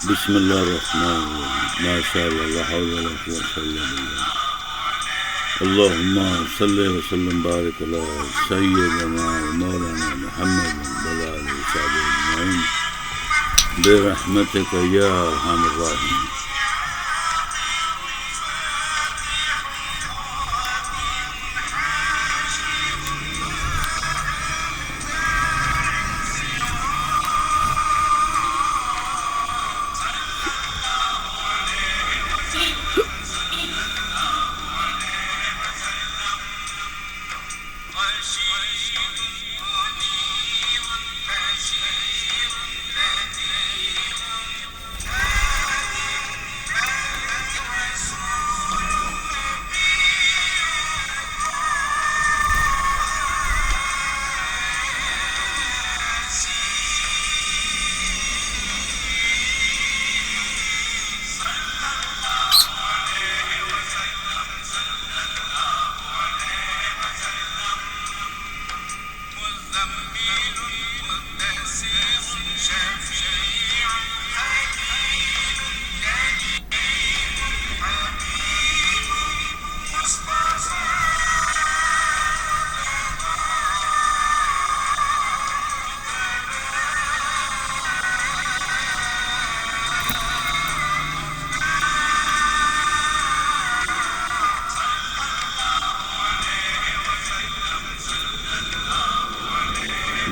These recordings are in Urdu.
بسم اللہ الرحمن الرحیم ماشاء اللہ لا حول ولا قوۃ الا باللہ اللہم صلی وسلم بارک علی سیدنا و مولانا محمد وعلی آلہ وصحبہ اجمعین برحمتک یا ارحم الراحمین۔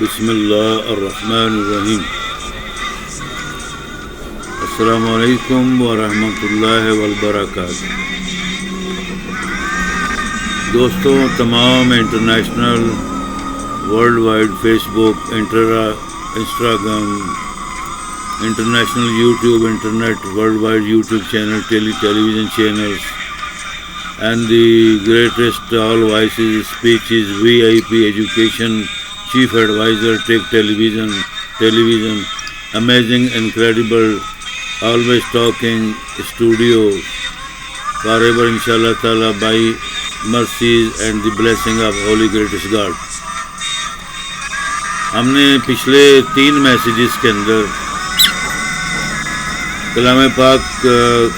بسم اللہ الرحمن الرحیم۔ السلام علیکم ورحمۃ اللہ وبرکاتہ۔ دوستوں، تمام international world wide Facebook, Instagram, international YouTube, internet world wide YouTube channel, television channels and the greatest all voices speeches, VIP education, chief adviser, tech television, amazing, incredible, always talking studio, forever انشاءاللہ تعالیٰ by mercies and the blessing of holy greatest God. ہم نے پچھلے 3 میسیجز کے اندر کلام پاک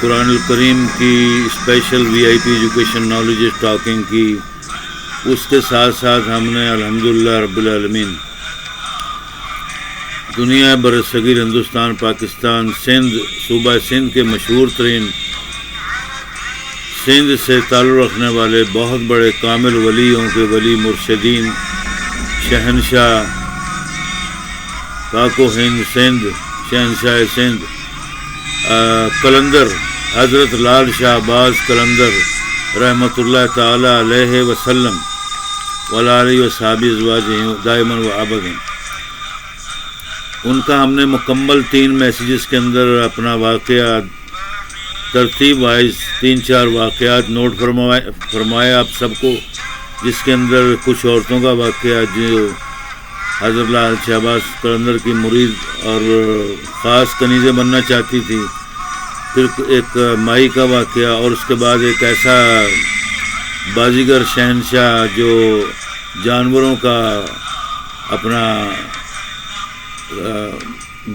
قرآن الکریم کی special VIP education, knowledge talking کی، اس کے ساتھ ساتھ ہم نے الحمدللہ رب العالمین دنیا برصغیر ہندوستان، پاکستان، سندھ، صوبہ سندھ کے مشہور ترین، سندھ سے تعلق رکھنے والے بہت بڑے کامل ولیوں کے ولی، مرشدین، شہنشاہ پاک و ہند سندھ، شہنشاہ سندھ قلندر حضرت لال شاہ باز قلندر رحمۃ اللہ تعالی علیہ وسلم وعلی وصحبہ ازواجہ دائما و ابدا، ان کا ہم نے مکمل 3 میسیجز کے اندر اپنا واقعہ ترتیب وائز 3-4 واقعات نوٹ فرمایا آپ سب کو، جس کے اندر کچھ عورتوں کا واقعہ جو حضرت لال شہباز قلندر کی مرید اور خاص کنیزیں بننا چاہتی تھی، پھر ایک مائی کا واقعہ، اور اس کے بعد ایک ایسا بازیگر شہنشاہ جو جانوروں کا اپنا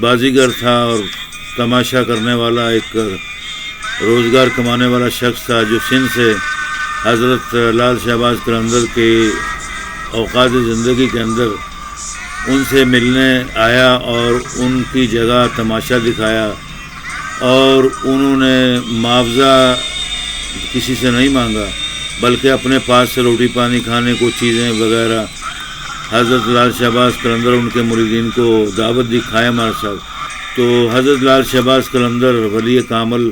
بازیگر تھا اور تماشا کرنے والا، ایک روزگار کمانے والا شخص تھا، جو سندھ سے حضرت لال شہباز قلندر کے اوقات زندگی کے اندر ان سے ملنے آیا اور ان کی جگہ تماشا دکھایا، اور انہوں نے معاوضہ کسی سے نہیں مانگا، بلکہ اپنے پاس سے روٹی پانی کھانے کو چیزیں وغیرہ حضرت لال شہباز قلندر ان کے مریدین کو دعوت دی، کھائے ہمارے ساتھ۔ تو حضرت لال شہباز قلندر ولی کامل،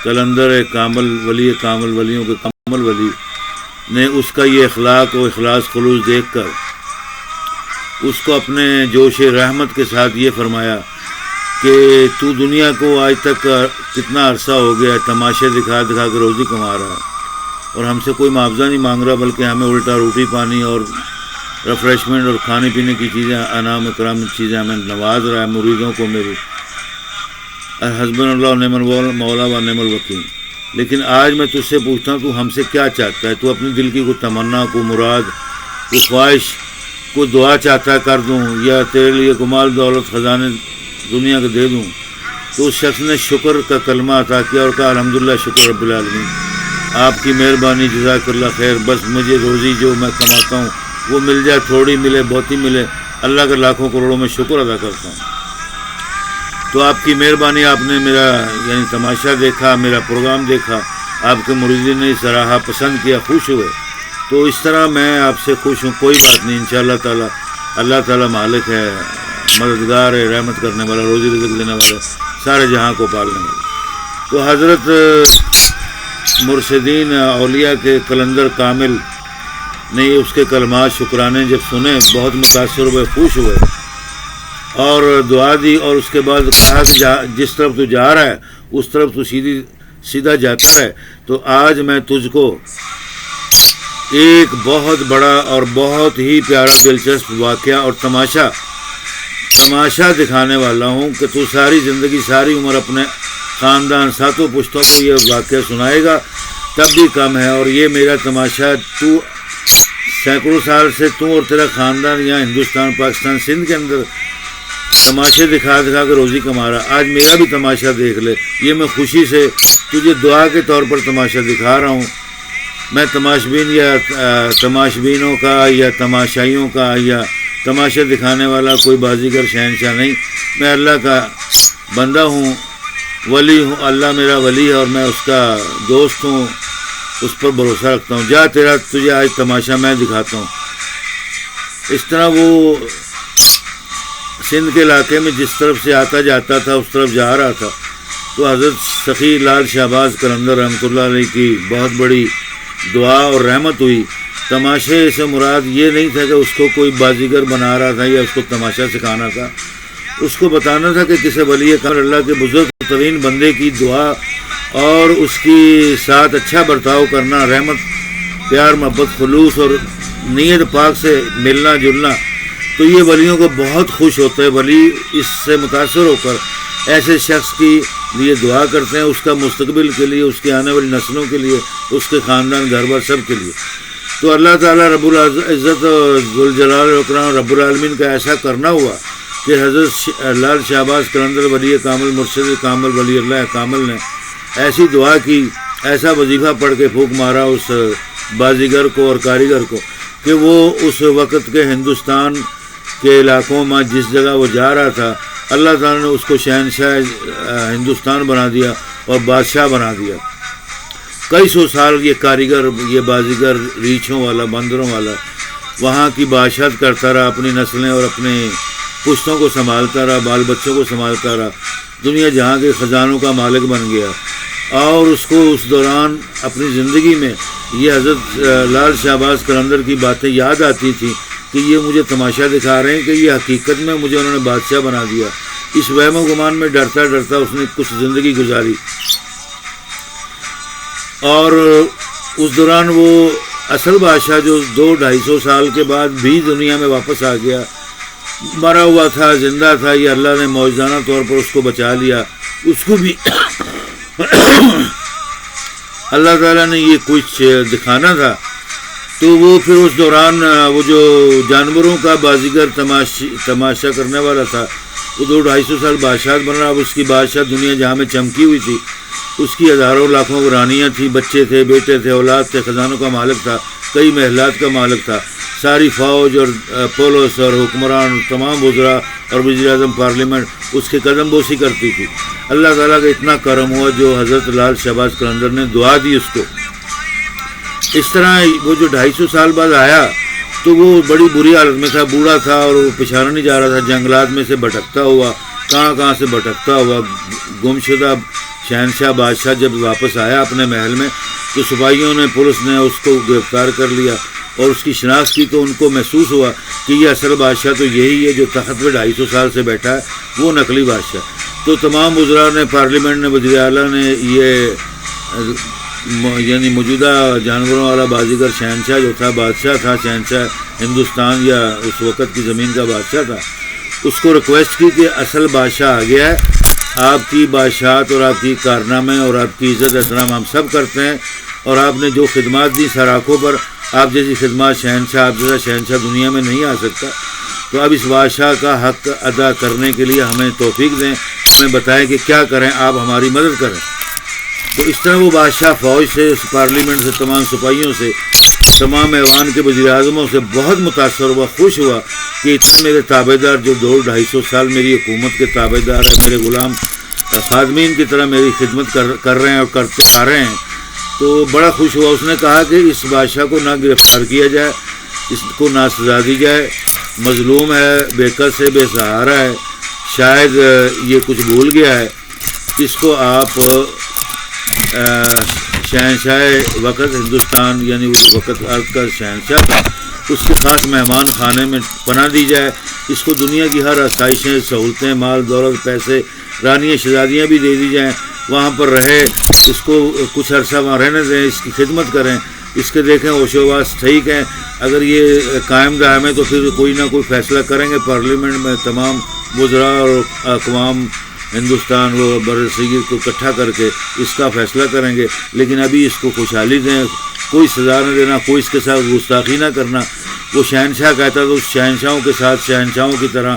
قلندر کامل ولی کامل، ولیوں کے کامل ولی نے اس کا یہ اخلاق و اخلاص خلوص دیکھ کر اس کو اپنے جوش رحمت کے ساتھ یہ فرمایا کہ تو دنیا کو آج تک کتنا عرصہ ہو گیا تماشے دکھا دکھا کے روزی کما رہا ہے، اور ہم سے کوئی معاوضہ نہیں مانگ رہا، بلکہ ہمیں الٹا روٹی پانی اور ریفریشمنٹ اور کھانے پینے کی چیزیں، انعام اکرام چیزیں ہمیں نواز رہا ہے، مریدوں کو میری حسبنا اللہ نعم المولا و نعم الوکیل۔ لیکن آج میں تجھ سے پوچھتا ہوں، تو ہم سے کیا چاہتا ہے؟ تو اپنی دل کی کوئی تمنا، کوئی مراد، کوئی خواہش، کوئی دعا چاہتا ہے کر دوں، یا تیرے لیے کمال دولت خزانے دنیا کے دے دوں؟ تو اس شخص نے شکر کا کلمہ عطا کیا اور کہا الحمدللہ شکر رب العالمین، آپ کی مہربانی، جزاک اللہ خیر، بس مجھے روزی جو میں کماتا ہوں وہ مل جائے، تھوڑی ملے بہت ہی ملے، اللہ کا لاکھوں کروڑوں میں شکر ادا کرتا ہوں۔ تو آپ کی مہربانی، آپ نے میرا یعنی تماشا دیکھا، میرا پروگرام دیکھا، آپ کے مریدین نے سراہا، پسند کیا، خوش ہوئے، تو اس طرح میں آپ سے خوش ہوں، کوئی بات نہیں، انشاءاللہ تعالی اللہ تعالیٰ مالک ہے، مددگار ہے، رحمت کرنے والا، روزی رزق دینے والا، سارے جہاں کو پالنے والا۔ تو حضرت مرشدین اولیاء کے کلندر کامل نے اس کے کلمات شکرانے جب سنے بہت متاثر ہوئے، خوش ہوئے اور دعا دی، اور اس کے بعد کہا کہ جس طرف تو جا رہا ہے اس طرف تو سیدھا جاتا ہے، تو آج میں تجھ کو ایک بہت بڑا اور بہت ہی پیارا دلچسپ واقعہ اور تماشا دکھانے والا ہوں کہ تو ساری زندگی، ساری عمر اپنے خاندان، ساتوں پشتوں کو یہ واقعہ سنائے گا تب بھی کم ہے۔ اور یہ میرا تماشا تو سینکڑوں سال سے تو اور تیرا خاندان یہاں ہندوستان، پاکستان، سندھ کے اندر تماشے دکھا کے روزی کما رہا، آج میرا بھی تماشا دیکھ لے، یہ میں خوشی سے تجھے دعا کے طور پر تماشا دکھا رہا ہوں۔ میں تماشبین یا تماشبینوں کا یا تماشائیوں کا یا تماشا دکھانے والا کوئی بازیگر شہنشاہ نہیں، میں اللہ کا بندہ ہوں، ولی ہوں، اللہ میرا ولی ہے اور میں اس کا دوست ہوں، اس پر بھروسہ رکھتا ہوں۔ جا تجھے آج تماشا میں دکھاتا ہوں۔ اس طرح وہ سندھ کے علاقے میں جس طرف سے آتا جاتا تھا اس طرف جا رہا تھا، تو حضرت سخی لال شہباز قلندر رحمۃ اللہ علیہ کی بہت بڑی دعا اور رحمت ہوئی۔ تماشے سے مراد یہ نہیں تھا کہ اس کو کوئی بازیگر بنا رہا تھا یا اس کو تماشا سکھانا تھا، اس کو بتانا تھا کہ کسی ولی کامل اللہ کے بزرگ ترین بندے کی دعا اور اس کی ساتھ اچھا برتاؤ کرنا، رحمت، پیار، محبت، خلوص اور نیت پاک سے ملنا جلنا، تو یہ ولیوں کو بہت خوش ہوتا ہے۔ ولی اس سے متاثر ہو کر ایسے شخص کی لیے دعا کرتے ہیں، اس کا مستقبل کے لیے، اس کی آنے والی نسلوں کے لیے، اس کے خاندان، گھر بار، سب کے لیے۔ تو اللہ تعالیٰ رب العزت ذوالجلال والاکرام رب العالمین کا ایسا کرنا ہوا کہ حضرت لال شہباز قلندر ولی کامل، مرشد کامل، ولی اللہ کامل نے ایسی دعا کی، ایسا وظیفہ پڑھ کے پھونک مارا اس بازیگر کو اور کاریگر کو کہ وہ اس وقت کے ہندوستان کے علاقوں میں جس جگہ وہ جا رہا تھا، اللہ تعالیٰ نے اس کو شہنشاہ ہندوستان بنا دیا اور بادشاہ بنا دیا۔ کئی سو سال یہ کاریگر، یہ بازیگر، ریچھوں والا، بندروں والا وہاں کی بادشاہت کرتا رہا، اپنی نسلیں اور اپنے پشتوں کو سنبھالتا رہا، بال بچوں کو سنبھالتا رہا، دنیا جہاں کے خزانوں کا مالک بن گیا۔ اور اس کو اس دوران اپنی زندگی میں یہ حضرت لال شہباز قلندر کی باتیں یاد آتی تھیں کہ یہ مجھے تماشا دکھا رہے ہیں کہ یہ حقیقت میں مجھے انہوں نے بادشاہ بنا دیا۔ اس وہم و گمان میں ڈرتا اس نے کچھ زندگی گزاری، اور اس دوران وہ اصل بادشاہ جو 200-250 سال کے بعد بھی دنیا میں واپس آ گیا، مرا ہوا تھا، زندہ تھا، یہ اللہ نے معجزانہ طور پر اس کو بچا لیا، اس کو بھی اللہ تعالیٰ نے یہ کچھ دکھانا تھا۔ تو وہ پھر اس دوران وہ جو جانوروں کا بازیگر تماشا کرنے والا تھا، وہ 200-250 سال بادشاہ بن رہا۔ اب اس کی بادشاہ دنیا جہاں میں چمکی ہوئی تھی، اس کی ہزاروں لاکھوں رانیاں تھیں، بچے تھے، بیٹے تھے، اولاد تھے، خزانوں کا مالک تھا، کئی محلات کا مالک تھا، ساری فوج اور پولیس اور حکمران، تمام وزراء اور وزیر اعظم، پارلیمنٹ اس کے قدم بوسی کرتی تھی۔ اللہ تعالیٰ کا اتنا کرم ہوا جو حضرت لال شہباز قلندر نے دعا دی اس کو۔ اس طرح وہ جو 250 سال بعد آیا تو وہ بڑی بری حالت میں تھا، بوڑھا تھا اور وہ پچھانا نہیں جا رہا تھا، جنگلات میں سے بھٹکتا ہوا، کہاں سے بھٹکتا ہوا، گمشدہ شہنشاہ بادشاہ جب واپس آیا اپنے محل میں تو سپاہیوں نے، پولیس نے اس کو گرفتار کر لیا اور اس کی شناخت کی، تو ان کو محسوس ہوا کہ یہ اصل بادشاہ تو یہی ہے جو تخت پہ 250 سال سے بیٹھا ہے، وہ نقلی بادشاہ۔ تو تمام وزراء نے، پارلیمنٹ نے، وزیر اعلیٰ نے یہ یعنی موجودہ جانوروں والا بازیگر شہنشاہ جو تھا، بادشاہ تھا، شہنشاہ ہندوستان یا اس وقت کی زمین کا بادشاہ تھا، اس کو ریکویسٹ کی کہ اصل بادشاہ آ گیا ہے، آپ کی بادشاہت اور آپ کی کارنامے اور آپ کی عزت احترام ہم سب کرتے ہیں، اور آپ نے جو خدمات دی سر آنکھوں پر، آپ جیسی خدمات شہنشاہ، آپ جیسا شہنشاہ دنیا میں نہیں آ سکتا، تو اب اس بادشاہ کا حق ادا کرنے کے لیے ہمیں توفیق دیں ہمیں بتائیں کہ کیا کریں، آپ ہماری مدد کریں۔ تو اس طرح وہ بادشاہ فوج سے، پارلیمنٹ سے، تمام سپاہیوں سے، تمام ایوان کے وزیر اعظموں سے بہت متاثر ہوا، خوش ہوا کہ اتنے میرے تابع دار جو 200-250 سال میری حکومت کے تابع دار ہیں، میرے غلام خادمین کی طرح میری خدمت کر رہے ہیں اور کرتے آ رہے ہیں، تو بڑا خوش ہوا۔ اس نے کہا کہ اس بادشاہ کو نہ گرفتار کیا جائے، اس کو نہ سزا دی جائے، مظلوم ہے، بے کس ہے، بے سہارا ہے، شاید یہ کچھ بھول گیا ہے، اس کو آپ شہنشاہ وقت ہندوستان، یعنی اس وقت ارض کا شہنشاہ تھا، اس کے خاص مہمان خانے میں پناہ دی جائے، اس کو دنیا کی ہر آسائشیں، سہولتیں، مال دولت، پیسے، رانیاں شہزادیاں بھی دے دی جائیں، وہاں پر رہے، اس کو کچھ عرصہ وہاں رہنے دیں، اس کی خدمت کریں، اس کے دیکھیں ہوش و حواس ٹھیک ہیں، اگر یہ قائم دائم ہے تو پھر کوئی نہ کوئی فیصلہ کریں گے پارلیمنٹ میں، تمام وزراء اور اقوام ہندوستان و برصغیر کو اکٹھا کر کے اس کا فیصلہ کریں گے، لیکن ابھی اس کو خوشحالی دیں، کوئی سزا نہ دینا، کوئی اس کے ساتھ گستاخی نہ کرنا۔ وہ شہنشاہ کہتا تو اس شہنشاہوں کے ساتھ شہنشاہوں کی طرح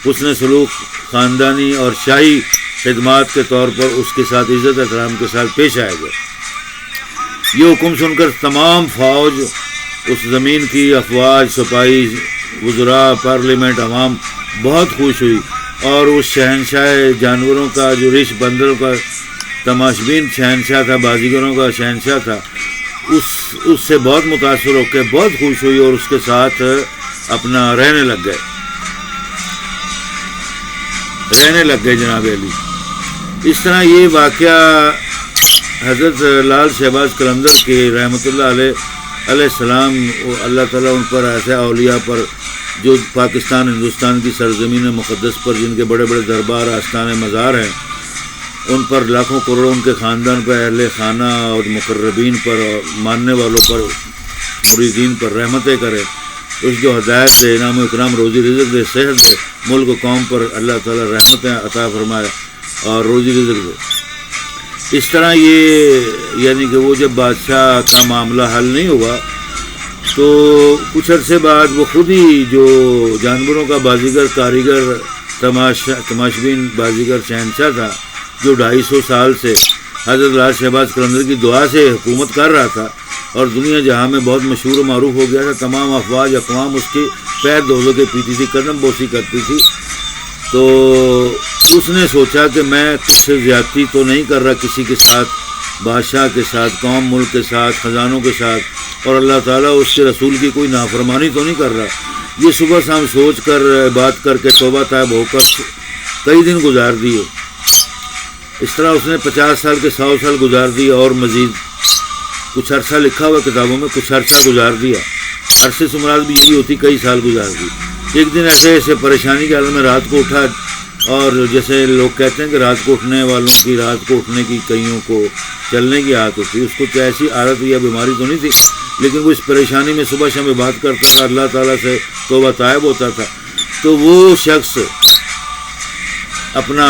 حسن سلوک، خاندانی اور شاہی خدمات کے طور پر اس کے ساتھ عزت احترام کے ساتھ پیش آئے گا۔ یہ حکم سن کر تمام فوج، اس زمین کی افواج، سپاہی، وزراء، پارلیمنٹ، عوام بہت خوش ہوئی، اور اس شہنشاہ جانوروں کا، جو ریچھ بندروں کا تماشبین شہنشاہ تھا، بازیگروں کا شہنشاہ تھا، اس سے بہت متاثر ہو کے بہت خوش ہوئی اور اس کے ساتھ اپنا رہنے لگ گئے جناب علی۔ اس طرح یہ واقعہ حضرت لال شہباز قلندر کے رحمۃ اللہ علیہ السلام، اللہ تعالیٰ ان پر ایسے اولیاء پر جو پاکستان ہندوستان کی سرزمین مقدس پر جن کے بڑے بڑے دربار، آستانے، مزار ہیں، ان پر لاکھوں کروڑوں، ان کے خاندان پر، اہل خانہ اور مقربین پر، ماننے والوں پر، مریدین پر رحمتیں کرے، اس جو ہدایت دے، انعام و اکرام، روزی رزق دے، صحت دے، ملک و قوم پر اللہ تعالیٰ رحمتیں عطا فرمائے اور روزی رزق دے۔ اس طرح یہ یعنی کہ وہ جب بادشاہ کا معاملہ حل نہیں ہوا تو کچھ عرصے بعد وہ خود ہی جو جانوروں کا بازیگر، کاریگر، تماشبین بازیگر شہنشاہ تھا، جو 250 سال سے حضرت لال شہباز قلندر کی دعا سے حکومت کر رہا تھا اور دنیا جہاں میں بہت مشہور و معروف ہو گیا تھا، تمام افواج، اقوام اس کے پیر دھو کے پیتی تھی، قدم بوسی کرتی تھی، تو اس نے سوچا کہ میں کچھ زیادتی تو نہیں کر رہا کسی کے ساتھ، بادشاہ کے ساتھ، قوم، ملک کے ساتھ، خزانوں کے ساتھ، اور اللہ تعالیٰ اس کے رسول کی کوئی نافرمانی تو نہیں کر رہا۔ یہ صبح شام سوچ کر، بات کر کے، توبہ طائب ہو کر کئی دن گزار دیے۔ اس طرح اس نے 50 سال کے 100 سال گزار دیے، اور مزید کچھ عرصہ لکھا ہوا کتابوں میں، کچھ عرصہ گزار دیا، عرصے سے مراد بھی یہی ہوتی کئی سال گزار دی۔ ایک دن ایسے پریشانی کے حال میں رات کو اٹھا، اور جیسے لوگ کہتے ہیں کہ رات کو اٹھنے والوں کی، رات کو اٹھنے کی کئیوں کو چلنے کی عادت ہوتی، اس کو تو ایسی عادت یا بیماری تو نہیں تھی، لیکن وہ اس پریشانی میں صبح شام بات کرتا تھا، اللہ تعالیٰ سے توبہ طائب ہوتا تھا۔ تو وہ شخص اپنا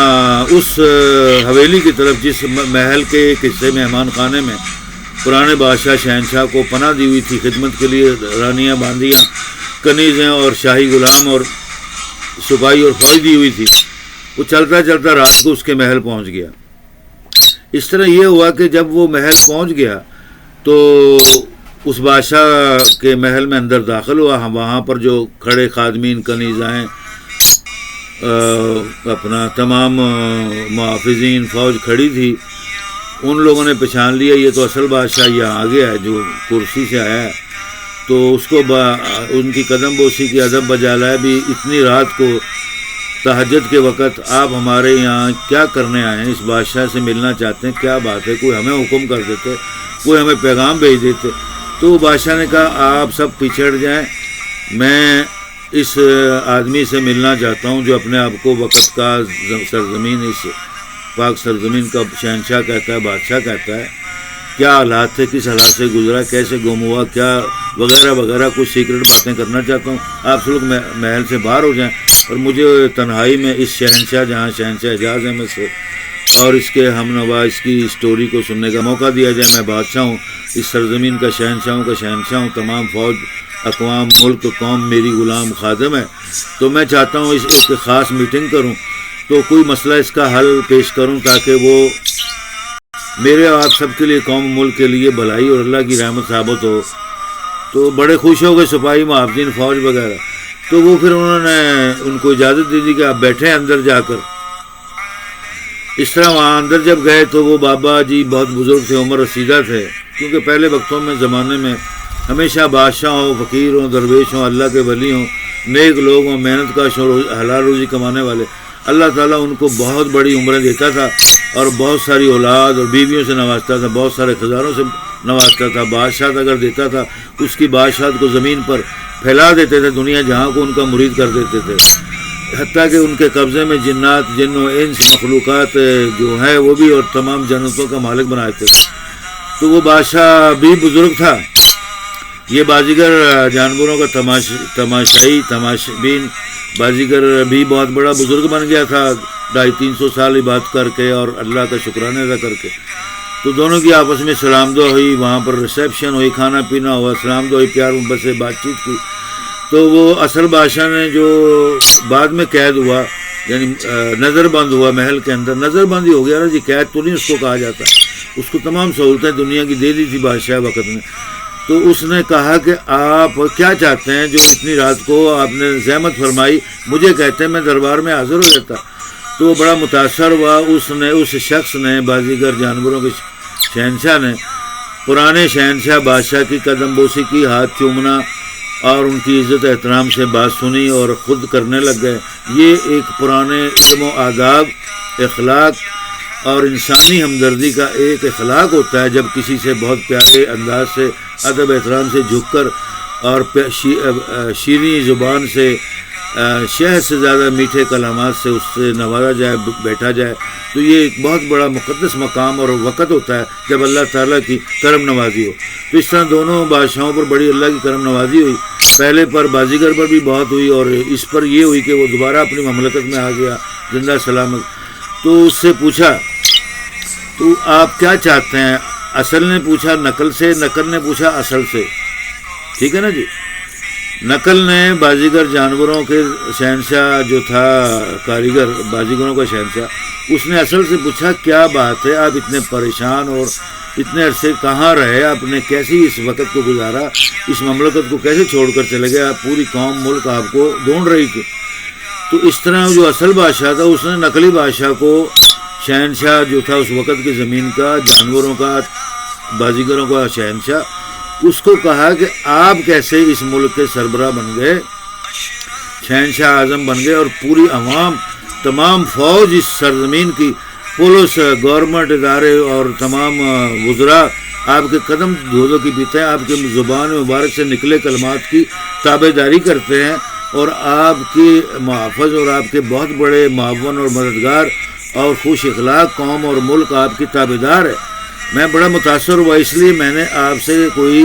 اس حویلی کی طرف، جس محل کے ایک حصے مہمان خانے میں پرانے بادشاہ شہنشاہ کو پناہ دی ہوئی تھی، خدمت کے لیے رانیاں، باندیاں، کنیزیں اور شاہی غلام اور سپاہی اور فوج دی ہوئی تھی، وہ چلتا چلتا رات کو اس کے محل پہنچ گیا۔ اس طرح یہ ہوا کہ جب وہ محل پہنچ گیا تو اس بادشاہ کے محل میں اندر داخل ہوا، وہاں پر جو کھڑے خادمین، کنیزائیں، اپنا تمام محافظین، فوج کھڑی تھی، ان لوگوں نے پہچان لیا یہ تو اصل بادشاہ یہاں آ گیا ہے جو کرسی سے آیا ہے، تو اس کو ان کی قدم بوسی کی ادب بجا لایا بھی، اتنی رات کو تہجد کے وقت آپ ہمارے یہاں کیا کرنے آئے ہیں؟ اس بادشاہ سے ملنا چاہتے ہیں، کیا بات ہے؟ کوئی ہمیں حکم کر دیتے، کوئی ہمیں پیغام بھیج دیتے۔ تو بادشاہ نے کہا آپ سب پیچھے ہٹ جائیں، میں اس آدمی سے ملنا چاہتا ہوں جو اپنے آپ کو وقت کا سرزمین، اس پاک سرزمین کا شہنشاہ کہتا ہے، بادشاہ کہتا ہے، کیا حالات تھے، کس حالات سے گزرا، کیسے گم ہوا، کیا وغیرہ وغیرہ، کچھ سیکرٹ باتیں کرنا چاہتا ہوں۔ آپ سب لوگ محل سے باہر ہو جائیں اور مجھے تنہائی میں اس شہنشاہ، جہاں شہنشاہ اعجاز احمد سے اور اس کے ہم نوا، اس کی اسٹوری کو سننے کا موقع دیا جائے۔ میں بادشاہ ہوں، اس سرزمین کا شہنشاہوں کا شہنشاہ ہوں، تمام فوج، اقوام، ملک، قوم میری غلام خادم ہے، تو میں چاہتا ہوں اس ایک خاص میٹنگ کروں تو کوئی مسئلہ اس کا حل پیش کروں تاکہ وہ میرے اور آپ سب کے لیے، قوم ملک کے لیے بھلائی اور اللہ کی رحمت ثابت ہو۔ تو بڑے خوش ہو گئے سپاہی، محافظین، فوج وغیرہ۔ تو وہ پھر انہوں نے ان کو اجازت دے دی کہ آپ بیٹھیں اندر جا کر۔ اس طرح وہاں اندر جب گئے تو وہ بابا جی بہت بزرگ تھے، عمر رسیدہ تھے، کیونکہ پہلے وقتوں میں زمانے میں ہمیشہ بادشاہ ہوں، فقیر ہوں، درویش ہوں، اللہ کے ولی ہوں، نیک لوگ ہوں، محنت کش ہوں، حلال روزی کمانے والے، اللہ تعالیٰ ان کو بہت بڑی عمریں دیتا تھا اور بہت ساری اولاد اور بیویوں سے نوازتا تھا، بہت سارے خزانوں سے نوازتا تھا۔ بادشاہت اگر دیتا تھا اس کی بادشاہت کو زمین پر پھیلا دیتے تھے، دنیا جہاں کو ان کا مرید کر دیتے تھے، حتیٰ کہ ان کے قبضے میں جنات، جن و انس، مخلوقات جو ہیں وہ بھی، اور تمام جنتوں کا مالک بنائے تھے۔ تو وہ بادشاہ بھی بزرگ تھا۔ یہ بازیگر جانوروں کا تماشائی، تماشبین بازیگر بھی بہت بڑا بزرگ بن گیا تھا، 250-300 سال عبادت کر کے اور اللہ کا شکرانے ادا کر کے۔ تو دونوں کی آپس میں سلام دعا ہوئی، وہاں پر ریسیپشن ہوئی، کھانا پینا ہوا، سلام دعا ہوئی، پیار محبت سے بات چیت کی۔ تو وہ اصل بادشاہ نے جو بعد میں قید ہوا، یعنی نظر بند ہوا محل کے اندر، نظر بند ہی ہو گیا نا جی، قید تو نہیں اس کو کہا جاتا، اس کو تمام سہولتیں دنیا کی دے دی تھی بادشاہ وقت نے۔ تو اس نے کہا کہ آپ کیا چاہتے ہیں جو اتنی رات کو آپ نے زحمت فرمائی، مجھے کہتے ہیں میں دربار میں حاضر ہو جاتا۔ تو وہ بڑا متاثر ہوا، اس شخص نے، بازیگر جانوروں کے شہنشاہ نے، پرانے شہنشاہ بادشاہ کی قدم بوسی کی، ہاتھ چومنا اور ان کی عزت احترام سے بات سنی اور خود کرنے لگ گئے۔ یہ ایک پرانے علم و آداب، اخلاق اور انسانی ہمدردی کا ایک اخلاق ہوتا ہے، جب کسی سے بہت پیارے انداز سے، ادب احترام سے جھک کر اور شیریں زبان سے، شہد سے زیادہ میٹھے کلمات سے اس سے نوازا جائے، بیٹھا جائے۔ تو یہ ایک بہت بڑا مقدس مقام اور وقت ہوتا ہے جب اللہ تعالیٰ کی کرم نوازی ہو۔ تو اس طرح دونوں بادشاہوں پر بڑی اللہ کی کرم نوازی ہوئی، پہلے پر بازیگر پر بھی بہت ہوئی، اور اس پر یہ ہوئی کہ وہ دوبارہ اپنی مملکت میں آ گیا زندہ سلامت۔ تو اس سے پوچھا تو آپ کیا چاہتے ہیں؟ اصل نے پوچھا نقل سے، نقل نے پوچھا اصل سے، ٹھیک ہے نا جی۔ نقل نے بازیگر جانوروں کے شہنشاہ جو تھا، کاریگر بازیگروں کا شہنشاہ، اس نے اصل سے پوچھا کیا بات ہے، آپ اتنے پریشان اور اتنے عرصے کہاں رہے، آپ نے کیسی اس وقت کو گزارا، اس مملکت کو کیسے چھوڑ کر چلے گئے، پوری قوم ملک آپ کو ڈھونڈ رہی تھی۔ تو اس طرح جو اصل بادشاہ تھا اس نے نقلی بادشاہ کو، شہنشاہ جو تھا اس وقت کی زمین کا، جانوروں کا، بازیگروں کا شہنشاہ، اس کو کہا کہ آپ کیسے اس ملک کے سربراہ بن گئے، شہنشاہ اعظم بن گئے، اور پوری عوام، تمام فوج اس سرزمین کی، پولیس، گورنمنٹ ادارے اور تمام وزراء آپ کے قدم دھو کی پیتے ہیں، آپ کے زبان مبارک سے نکلے کلمات کی تابع داری کرتے ہیں، اور آپ کے محافظ اور آپ کے بہت بڑے معاون اور مددگار اور خوش اخلاق قوم اور ملک آپ کی تابع دار ہے۔ میں بڑا متاثر ہوا، اس لیے میں نے آپ سے کوئی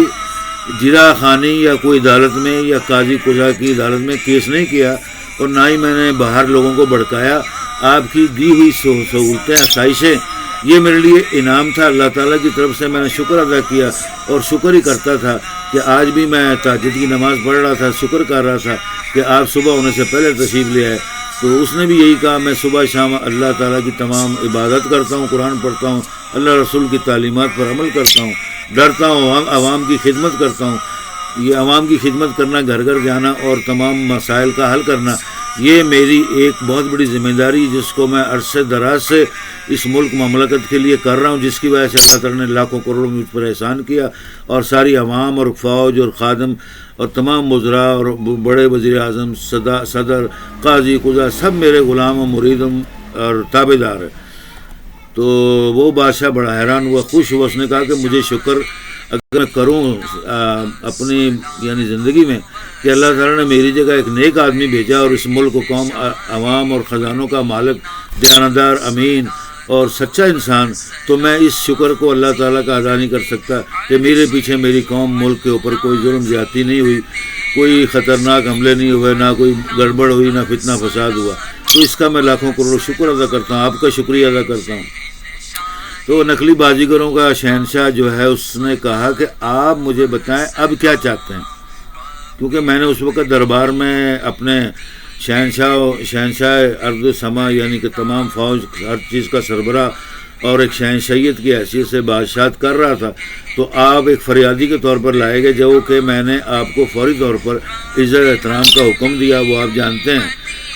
جرا خانی یا کوئی عدالت میں یا قاضی قضا کی عدالت میں کیس نہیں کیا، اور نہ ہی میں نے باہر لوگوں کو بھڑکایا۔ آپ کی دی ہوئی سہولتیں، آسائشیں، یہ میرے لیے انعام تھا اللہ تعالیٰ کی طرف سے، میں نے شکر ادا کیا اور شکر ہی کرتا تھا کہ آج بھی میں تہجد کی نماز پڑھ رہا تھا، شکر کر رہا تھا کہ آپ صبح ہونے سے پہلے تشریف لے آئے۔ تو اس نے بھی یہی کہا، میں صبح شام اللہ تعالیٰ کی تمام عبادت کرتا ہوں، قرآن پڑھتا ہوں، اللہ رسول کی تعلیمات پر عمل کرتا ہوں، ڈرتا ہوں، عوام کی خدمت کرتا ہوں۔ یہ عوام کی خدمت کرنا، گھر گھر جانا اور تمام مسائل کا حل کرنا، یہ میری ایک بہت بڑی ذمہ داری، جس کو میں عرصے دراز سے اس ملک مملکت کے لیے کر رہا ہوں، جس کی وجہ سے اللہ تعالیٰ نے لاکھوں کروڑوں مجھ پر احسان کیا، اور ساری عوام اور فوج اور خادم اور تمام وزراء اور بڑے وزیر اعظم، صدر، قاضی قضا، سب میرے غلام و مرید اور تابع دار ہیں۔ تو وہ بادشاہ بڑا حیران ہوا، خوش ہوا، اس نے کہا کہ مجھے شکر اگر میں کروں اپنی یعنی زندگی میں کہ اللہ تعالیٰ نے میری جگہ ایک نیک آدمی بھیجا، اور اس ملک کو، قوم، عوام اور خزانوں کا مالک، دیانتدار، امین اور سچا انسان، تو میں اس شکر کو اللہ تعالیٰ کا ادا نہیں کر سکتا کہ میرے پیچھے میری قوم، ملک کے اوپر کوئی ظلم زیادتی نہیں ہوئی، کوئی خطرناک حملے نہیں ہوئے، نہ کوئی گڑبڑ ہوئی، نہ فتنہ فساد ہوا۔ تو اس کا میں لاکھوں کروڑوں شکر ادا کرتا ہوں، آپ کا شکریہ ادا کرتا ہوں۔ تو نقلی بازیگروں کا شہنشاہ جو ہے اس نے کہا کہ آپ مجھے بتائیں اب کیا چاہتے ہیں، کیونکہ میں نے اس وقت دربار میں اپنے شہنشاہ ارض و سما یعنی کہ تمام فوج ہر چیز کا سربراہ اور ایک شہنشاہیت کی حیثیت سے بادشاہت کر رہا تھا، تو آپ ایک فریادی کے طور پر لائے گئے، جو کہ میں نے آپ کو فوری طور پر عزت احترام کا حکم دیا، وہ آپ جانتے ہیں۔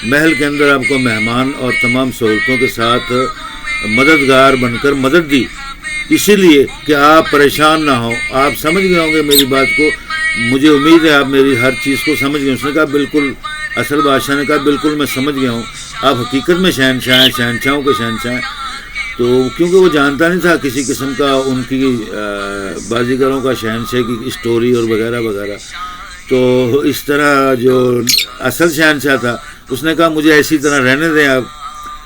محل کے اندر آپ کو مہمان اور تمام سہولتوں کے ساتھ مددگار بن کر مدد دی، اسی لیے کہ آپ پریشان نہ ہوں۔ آپ سمجھ گئے ہوں گے میری بات کو، مجھے امید ہے آپ میری ہر چیز کو سمجھ گئے۔ اس نے کہا بالکل، اصل بادشاہ نے کہا بالکل میں سمجھ گیا ہوں، آپ حقیقت میں شہنشاہ ہیں، شہنشاہوں کے شہنشاہ ہیں۔ تو کیونکہ وہ جانتا نہیں تھا کسی قسم کا ان کی بازیگروں کا شہنشاہ کی اسٹوری اور وغیرہ وغیرہ، تو اس طرح جو اصل شہنشاہ تھا اس نے کہا مجھے ایسی طرح رہنے دیں آپ،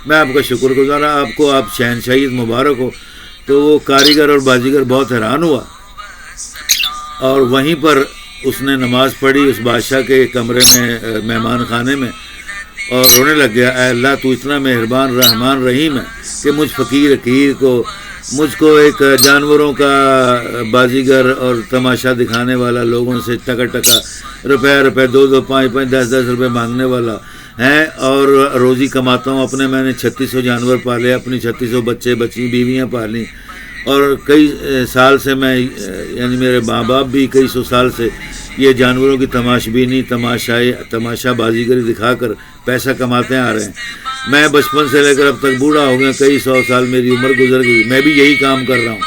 میں آپ کا شکر گزار ہوں، آپ کو آپ شہنشاہیت مبارک ہو۔ تو وہ کاریگر اور بازیگر بہت حیران ہوا، اور وہیں پر اس نے نماز پڑھی اس بادشاہ کے کمرے میں، مہمان خانے میں، اور رونے لگ گیا، اے اللہ تو اتنا مہربان رحمان رحیم ہے کہ مجھ فقیر حقیر کو، مجھ کو ایک جانوروں کا بازیگر اور تماشا دکھانے والا، لوگوں سے ٹکا ٹکا روپے 2 5 5 10 روپے مانگنے والا ہیں، اور روزی کماتا ہوں اپنے، میں نے 3600 جانور پالے، اپنی 3600 بچے بچی بیویاں پالیں، اور کئی سال سے میں یعنی میرے ماں باپ بھی کئی سو سال سے یہ جانوروں کی تماشبینی تماشا بازیگری دکھا کر پیسہ کماتے آ رہے ہیں۔ میں بچپن سے لے کر اب تک بوڑھا ہو گیا، کئی 100 سال میری عمر گزر گئی، میں بھی یہی کام کر رہا ہوں۔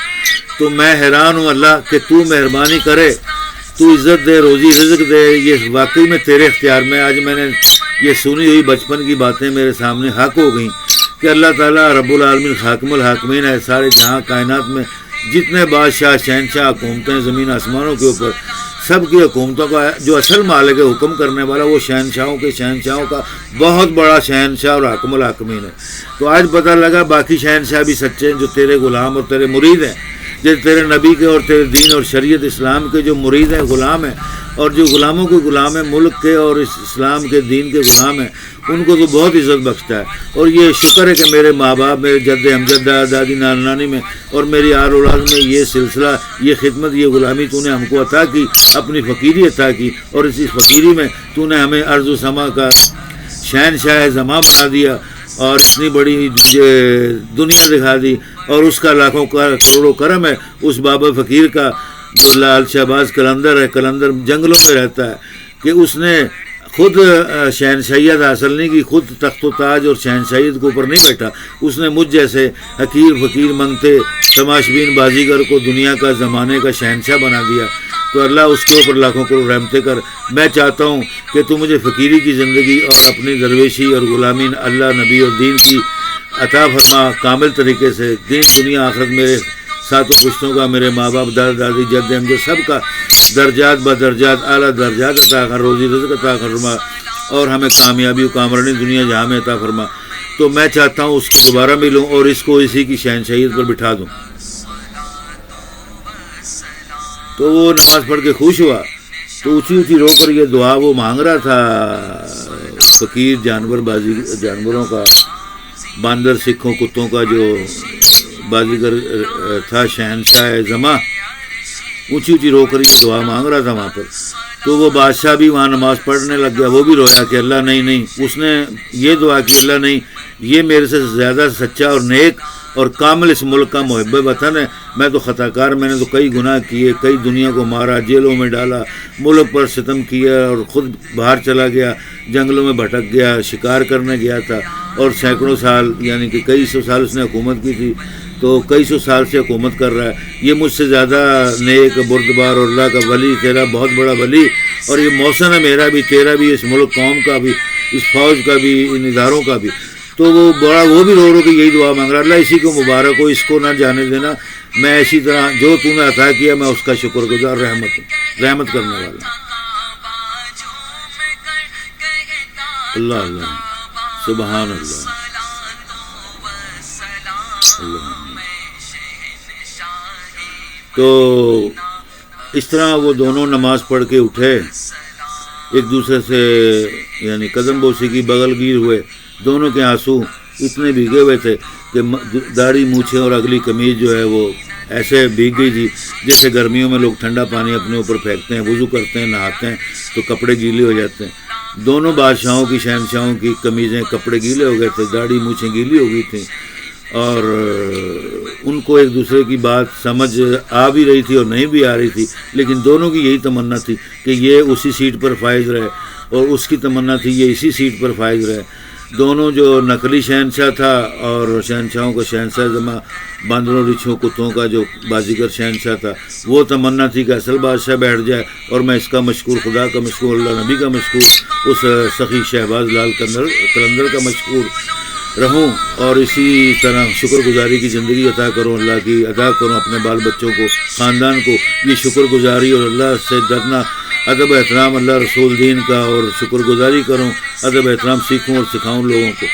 تو میں حیران ہوں اللہ کہ تو مہربانی کرے، تو عزت دے، روزی رزق دے، یہ واقعی میں تیرے اختیار میں۔ آج میں نے یہ سنی ہوئی بچپن کی باتیں میرے سامنے حق ہو گئیں کہ اللہ تعالیٰ رب العالمین حاکم الحاکمین ہے، سارے جہاں کائنات میں جتنے بادشاہ شہنشاہ حکومتیں زمین آسمانوں کے اوپر، سب کی حکومتوں کا جو اصل مالک ہے، حکم کرنے والا، وہ شہنشاہوں کے شہنشاہوں کا بہت بڑا شہنشاہ اور حاکم الحاکمین ہے۔ تو آج پتہ لگا باقی شہنشاہ بھی سچے ہیں جو تیرے غلام اور تیرے مرید ہیں، جو تیرے نبی کے اور تیرے دین اور شریعت اسلام کے جو مرید ہیں، غلام ہیں، اور جو غلاموں کے غلام ہیں، ملک کے اور اس اسلام کے دین کے غلام ہیں، ان کو تو بہت عزت بخشتا ہے۔ اور یہ شکر ہے کہ میرے ماں باپ، میرے جد امجد، دادی نانی میں اور میری آل اولاد میں یہ سلسلہ، یہ خدمت، یہ غلامی تو نے ہم کو عطا کی، اپنی فقیری عطا کی، اور اسی فقیری میں تو نے ہمیں ارض و سما کا شہنشاہ زماں بنا دیا، اور اتنی بڑی دنیا دکھا دی، اور اس کا لاکھوں کروڑوں کرم ہے اس بابا فقیر کا جو لال شہباز قلندر ہے، قلندر جنگلوں میں رہتا ہے، کہ اس نے خود شہنشاہیت حاصل نہیں کی، خود تخت و تاج اور شہنشاہیت کے اوپر نہیں بیٹھا، اس نے مجھ جیسے حقیر فقیر منگتے تماشبین بازیگر کو دنیا کا زمانے کا شہنشاہ بنا دیا۔ تو اللہ اس کے اوپر لاکھوں کروڑ رحمتیں کر۔ میں چاہتا ہوں کہ تو مجھے فقیری کی زندگی اور اپنی درویشی اور غلامی اللہ نبی اور دین کی عطا فرما کامل طریقے سے، دین دنیا آخرت میرے ساتوں پشتوں کا، میرے ماں باپ، دادا دادی، جد امجد، سب کا درجات بدرجات اعلیٰ درجات عطا کر، روزی رزق عطا فرما، اور ہمیں کامیابی و کامرانی دنیا جہاں میں عطا فرما۔ تو میں چاہتا ہوں اس کو دوبارہ ملوں اور اس کو اسی کی شہنشاہیت پر بٹھا دوں۔ تو وہ نماز پڑھ کے خوش ہوا، تو اونچی اونچی رو کر یہ دعا وہ مانگ رہا تھا، فقیر جانوروں کا، باندر سکھوں کتوں کا جو بازیگر تھا، شہنشاہ زماں، اونچی اونچی رو کر یہ دعا مانگ رہا تھا وہاں پر۔ تو وہ بادشاہ بھی وہاں نماز پڑھنے لگ گیا، وہ بھی رویا کہ اللہ نہیں، اس نے یہ دعا کی، اللہ نہیں، یہ میرے سے زیادہ سچا اور نیک اور کامل اس ملک کا محب وطن ہے، میں تو خطا کار، میں نے تو کئی گناہ کیے، کئی دنیا کو مارا، جیلوں میں ڈالا، ملک پر ستم کیا، اور خود باہر چلا گیا، جنگلوں میں بھٹک گیا، شکار کرنے گیا تھا، اور سینکڑوں سال یعنی کہ کئی سو سال اس نے حکومت کی تھی، تو کئی سو سال سے حکومت کر رہا ہے، یہ مجھ سے زیادہ نیک بردبار اور اللہ کا ولی، تیرا بہت بڑا ولی، اور یہ موسم ہے میرا بھی، تیرا بھی، اس ملک قوم کا بھی، اس فوج کا بھی، ان اداروں کا بھی۔ تو وہ بھی رو کے یہی دعا مانگ رہا، اللہ اسی کو مبارک ہو، اس کو نہ جانے دینا، میں اسی طرح جو تو نے عطا کیا میں اس کا شکر گزار، رحمت کرنے والا۔ اللہ اللہ، سبحان اللہ، اللہ۔ تو اس طرح وہ دونوں نماز پڑھ کے اٹھے، ایک دوسرے سے یعنی قدم بوسی کی، بغل گیر ہوئے، دونوں کے آنسو اتنے بھیگے ہوئے تھے کہ داڑھی مونچھیں اور اگلی قمیض جو ہے وہ ایسے بھیگ گئی تھی جیسے گرمیوں میں لوگ ٹھنڈا پانی اپنے اوپر پھینکتے ہیں، وضو کرتے ہیں، نہاتے ہیں تو کپڑے گیلے ہو جاتے ہیں۔ دونوں بادشاہوں کی شہنشاہوں کی قمیضیں کپڑے گیلے ہو گئے تھے، داڑھی مونچھیں گیلی ہو گئی تھیں، اور ان کو ایک دوسرے کی بات سمجھ آ بھی رہی تھی اور نہیں بھی آ رہی تھی، لیکن دونوں کی یہی تمنا تھی کہ یہ اسی سیٹ پر فائز رہے، اور اس کی تمنا تھی یہ اسی سیٹ پر فائز رہے۔ دونوں جو نقلی شہنشاہ تھا اور شہنشاہوں کا شہنشاہ زماں باندروں رچھوں کتوں کا جو بازیگر شہنشاہ تھا، وہ تمنا تھی کہ اصل بادشاہ بیٹھ جائے اور میں اس کا مشکور، خدا کا مشکور، اللہ نبی کا مشکور، اس سخی شہباز لال قلندر کا مشکور رہوں، اور اسی طرح شکر گزاری کی زندگی عطا کروں، اللہ کی عطا کروں اپنے بال بچوں کو، خاندان کو یہ شکر گزاری اور اللہ سے ڈرنا، ادب احترام اللہ رسول دین کا، اور شکر گزاری کروں، ادب احترام سیکھوں اور سکھاؤں لوگوں کو،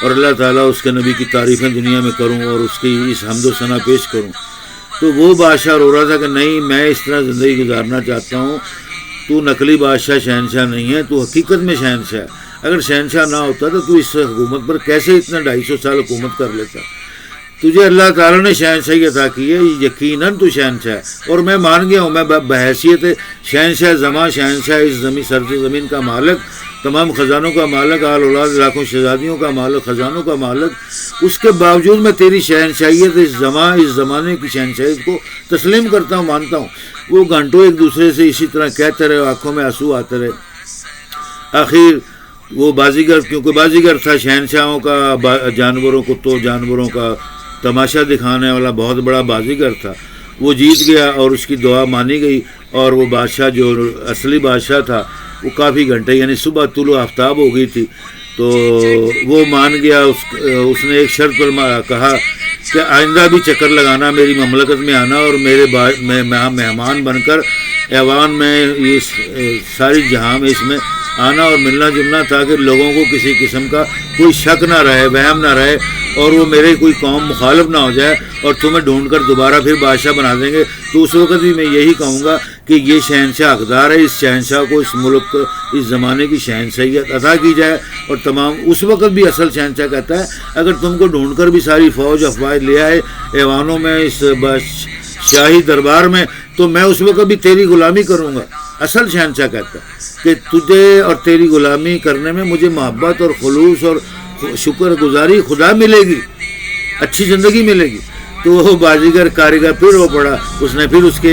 اور اللہ تعالیٰ اس کے نبی کی تعریفیں دنیا میں کروں اور اس کی اس حمد و ثنا پیش کروں۔ تو وہ بادشاہ رو رہا تھا کہ نہیں، میں اس طرح زندگی گزارنا چاہتا ہوں، تو نقلی بادشاہ شہنشاہ نہیں ہے، تو حقیقت میں شہنشاہ ہے۔ اگر شہنشاہ نہ ہوتا تو اس حکومت پر کیسے اتنا 250 سال حکومت کر لیتا؟ تجھے اللہ تعالیٰ نے شہنشاہی عطا کی ہے، یقیناً تو شہنشاہ ہے، اور میں مان گیا ہوں، میں بحیثیت شہنشاہ زماں، شہنشاہ اس سرز زمین کا مالک، تمام خزانوں کا مالک، آل اولاد لاکھوں شہزادیوں کا مالک، خزانوں کا مالک، اس کے باوجود میں تیری شہنشاہیت اس زمانے کی شہنشاہیت کو تسلیم کرتا ہوں، مانتا ہوں۔ وہ گھنٹوں ایک دوسرے سے اسی طرح کہتے رہے، آنکھوں میں آنسو آتے رہے۔ آخر وہ بازیگر، کیونکہ بازیگر تھا شہنشاہوں کا، جانوروں کتوں جانوروں کا تماشا دکھانے والا بہت بڑا بازیگر تھا، وہ جیت گیا اور اس کی دعا مانی گئی، اور وہ بادشاہ جو اصلی بادشاہ تھا وہ کافی گھنٹے، یعنی صبح طلوع آفتاب ہو گئی تھی تو وہ مان گیا۔ اس نے ایک شرط پر کہا کہ آئندہ بھی چکر لگانا، میری مملکت میں آنا اور میرے مہمان بن کر ایوان میں، اس ساری جہاں میں اس میں آنا اور ملنا جلنا، تاکہ لوگوں کو کسی قسم کا کوئی شک نہ رہے، وہم نہ رہے، اور وہ میرے کوئی قوم مخالف نہ ہو جائے اور تمہیں ڈھونڈ کر دوبارہ پھر بادشاہ بنا دیں گے۔ تو اس وقت بھی میں یہی کہوں گا کہ یہ شہنشاہ حقدار ہے، اس شہنشاہ کو اس ملک اس زمانے کی شہنشاہیت عطا کی جائے، اور تمام اس وقت بھی اصل شہنشاہ کہتا ہے اگر تم کو ڈھونڈ کر بھی ساری فوج افواج لے آئے ایوانوں میں، اس شاہی دربار میں، تو میں اس وقت بھی تیری غلامی کروں گا۔ اصل شہنشاہ کہتا ہے کہ تجھے اور تیری غلامی کرنے میں مجھے محبت اور خلوص اور شکر گزاری خدا ملے گی، اچھی زندگی ملے گی۔ تو وہ بازیگر کاریگر پھر رو پڑا، اس نے پھر اس کے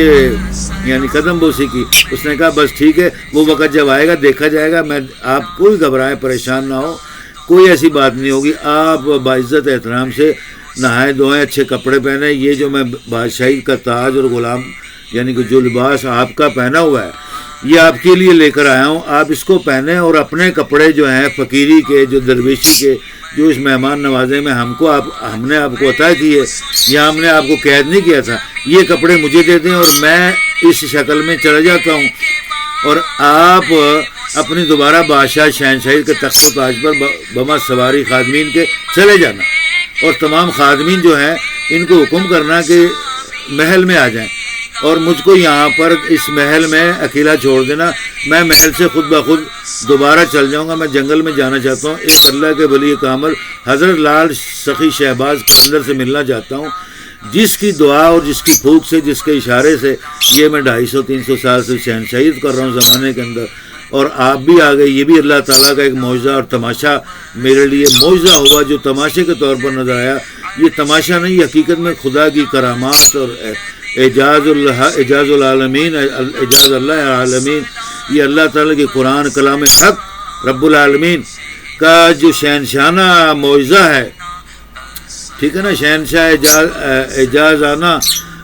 یعنی قدم بوسی کی، اس نے کہا بس ٹھیک ہے، وہ وقت جب آئے گا دیکھا جائے گا، میں آپ کوئی گھبرائیں، پریشان نہ ہو، کوئی ایسی بات نہیں ہوگی، آپ باعزت احترام سے نہائے دھوئیں، اچھے کپڑے پہنے، یہ جو میں بادشاہی کا تاج اور غلام یعنی کہ جو لباس آپ کا پہنا ہوا ہے یہ آپ کے لیے لے کر آیا ہوں، آپ اس کو پہنیں، اور اپنے کپڑے جو ہیں فقیری کے، جو درویشی کے، جو اس مہمان نوازے میں ہم نے آپ کو عطا کیے، یا ہم نے آپ کو قید نہیں کیا تھا، یہ کپڑے مجھے دے دیں اور میں اس شکل میں چلا جاتا ہوں، اور آپ اپنی دوبارہ بادشاہ شہنشاہی کے تخت و تاج پر بما سواری خادمین کے چلے جانا، اور تمام خادمین جو ہیں ان کو حکم کرنا کہ محل میں آ جائیں، اور مجھ کو یہاں پر اس محل میں اکیلا چھوڑ دینا، میں محل سے خود بخود دوبارہ چل جاؤں گا، میں جنگل میں جانا چاہتا ہوں، ایک اللہ کے ولی کامل حضرت لال سخی شہباز قلندر سے ملنا چاہتا ہوں، جس کی دعا اور جس کی پھوک سے، جس کے اشارے سے یہ میں 250-300 سال سے شہنشاہیت کر رہا ہوں زمانے کے اندر، اور آپ بھی آ گئے۔ یہ بھی اللہ تعالیٰ کا ایک معجزہ اور تماشا میرے لیے معجزہ ہوا جو تماشے کے طور پر نظر آیا، یہ تماشا نہیں، حقیقت میں خدا کی کرامات اور اعجاز العالمین، اعجاز اللہ عالمین، یہ اللہ تعالیٰ کی قرآن کلام حق رب العالمین کا جو شہنشانہ معجزہ ہے، ٹھیک ہے نا، شہنشاہ اعجازانہ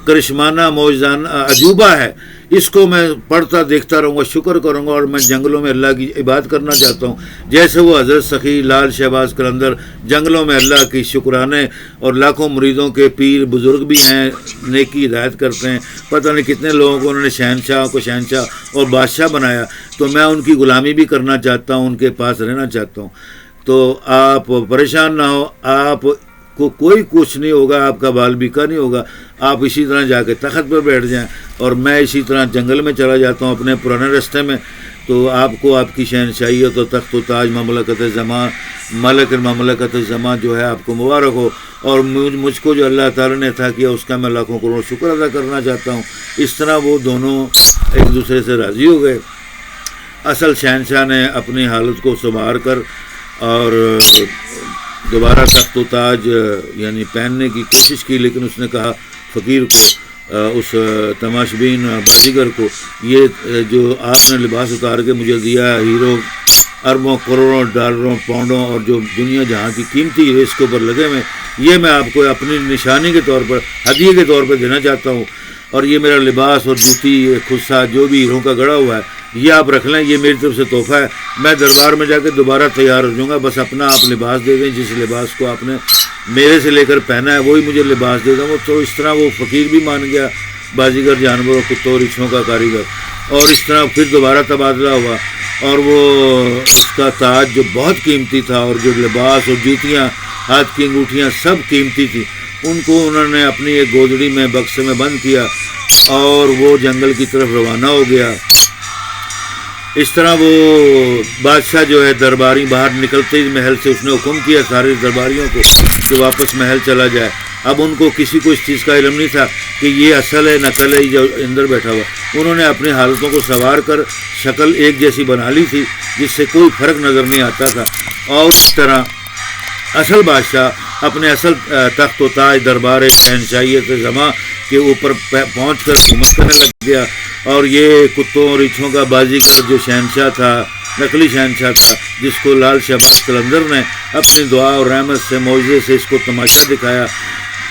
کرشمانہ معجزانہ عجوبہ ہے، اس کو میں پڑھتا دیکھتا رہوں گا، شکر کروں گا، اور میں جنگلوں میں اللہ کی عبادت کرنا چاہتا ہوں، جیسے وہ حضرت سخی لال شہباز قلندر جنگلوں میں اللہ کی شکرانے، اور لاکھوں مریدوں کے پیر بزرگ بھی ہیں، نیکی ہدایت کرتے ہیں، پتہ نہیں کتنے لوگوں کو انہوں نے شہنشاہ کو شہنشاہ اور بادشاہ بنایا، تو میں ان کی غلامی بھی کرنا چاہتا ہوں، ان کے پاس رہنا چاہتا ہوں۔ تو آپ پریشان نہ ہو، آپ کو کوئی کچھ نہیں ہوگا، آپ کا بال بیکا نہیں ہوگا، آپ اسی طرح جا کے تخت پر بیٹھ جائیں، اور میں اسی طرح جنگل میں چلا جاتا ہوں اپنے پرانے راستے میں، تو آپ کو آپ کی شہنشاہیت و تخت و تاج مملکت زمان، ملک مملکت زمان جو ہے آپ کو مبارک ہو، اور مجھ کو جو اللہ تعالیٰ نے عطا کیا اس کا میں لاکھوں کروڑ شکر ادا کرنا چاہتا ہوں۔ اس طرح وہ دونوں ایک دوسرے سے راضی ہو گئے، اصل شہنشاہ نے اپنی حالت کو سنوار کر اور دوبارہ تخت و تاج یعنی پہننے کی کوشش کی، لیکن اس نے کہا فقیر کو، اس تماشبین بازیگر کو، یہ جو آپ نے لباس اتار کے مجھے دیا، ہیرو اربوں کروڑوں ڈالروں پاؤنڈوں اور جو دنیا جہاں کی قیمتی ہیرے اس کے اوپر لگے ہوئے، یہ میں آپ کو اپنی نشانی کے طور پر، ہدیے کے طور پر دینا چاہتا ہوں، اور یہ میرا لباس اور جوتی خصہ جو بھی ہیروں کا گڑا ہوا ہے یہ آپ رکھ لیں، یہ میری طرف سے تحفہ ہے، میں دربار میں جا کے دوبارہ تیار ہو جاؤں گا، بس اپنا آپ لباس دے دیں، جس لباس کو آپ نے میرے سے لے کر پہنا ہے وہی مجھے لباس دے دیں۔ تو اس طرح وہ فقیر بھی مان گیا، بازیگر جانوروں کتوں ریچھوں کا کاریگر، اور اس طرح پھر دوبارہ تبادلہ ہوا، اور وہ اس کا تاج جو بہت قیمتی تھا اور جو لباس اور جوتیاں ہاتھ کی انگوٹھیاں سب قیمتی تھی، ان کو انہوں نے اپنی ایک گودڑی میں بکسے میں بند کیا اور وہ جنگل کی طرف روانہ ہو گیا۔ اس طرح وہ بادشاہ جو ہے درباری باہر نکلتے ہی محل سے اس نے حکم کیا سارے درباریوں کو کہ واپس محل چلا جائے۔ اب ان کو کسی کو اس چیز کا علم نہیں تھا کہ یہ اصل ہے نقل ہے جو اندر بیٹھا ہوا، انہوں نے اپنی حالتوں کو سنوار کر شکل ایک جیسی بنا لی تھی جس سے کوئی فرق نظر نہیں آتا تھا، اور اس طرح اصل بادشاہ اپنے اصل تخت و تاج دربار شہنشاہیت زماں کے اوپر پہنچ کر حکومت کرنے لگ گیا، اور یہ کتوں ریچھوں کا بازیگر جو شہنشاہ تھا، نقلی شہنشاہ تھا، جس کو لال شہباز قلندر نے اپنی دعا اور رحمت سے معجزے سے اس کو تماشا دکھایا،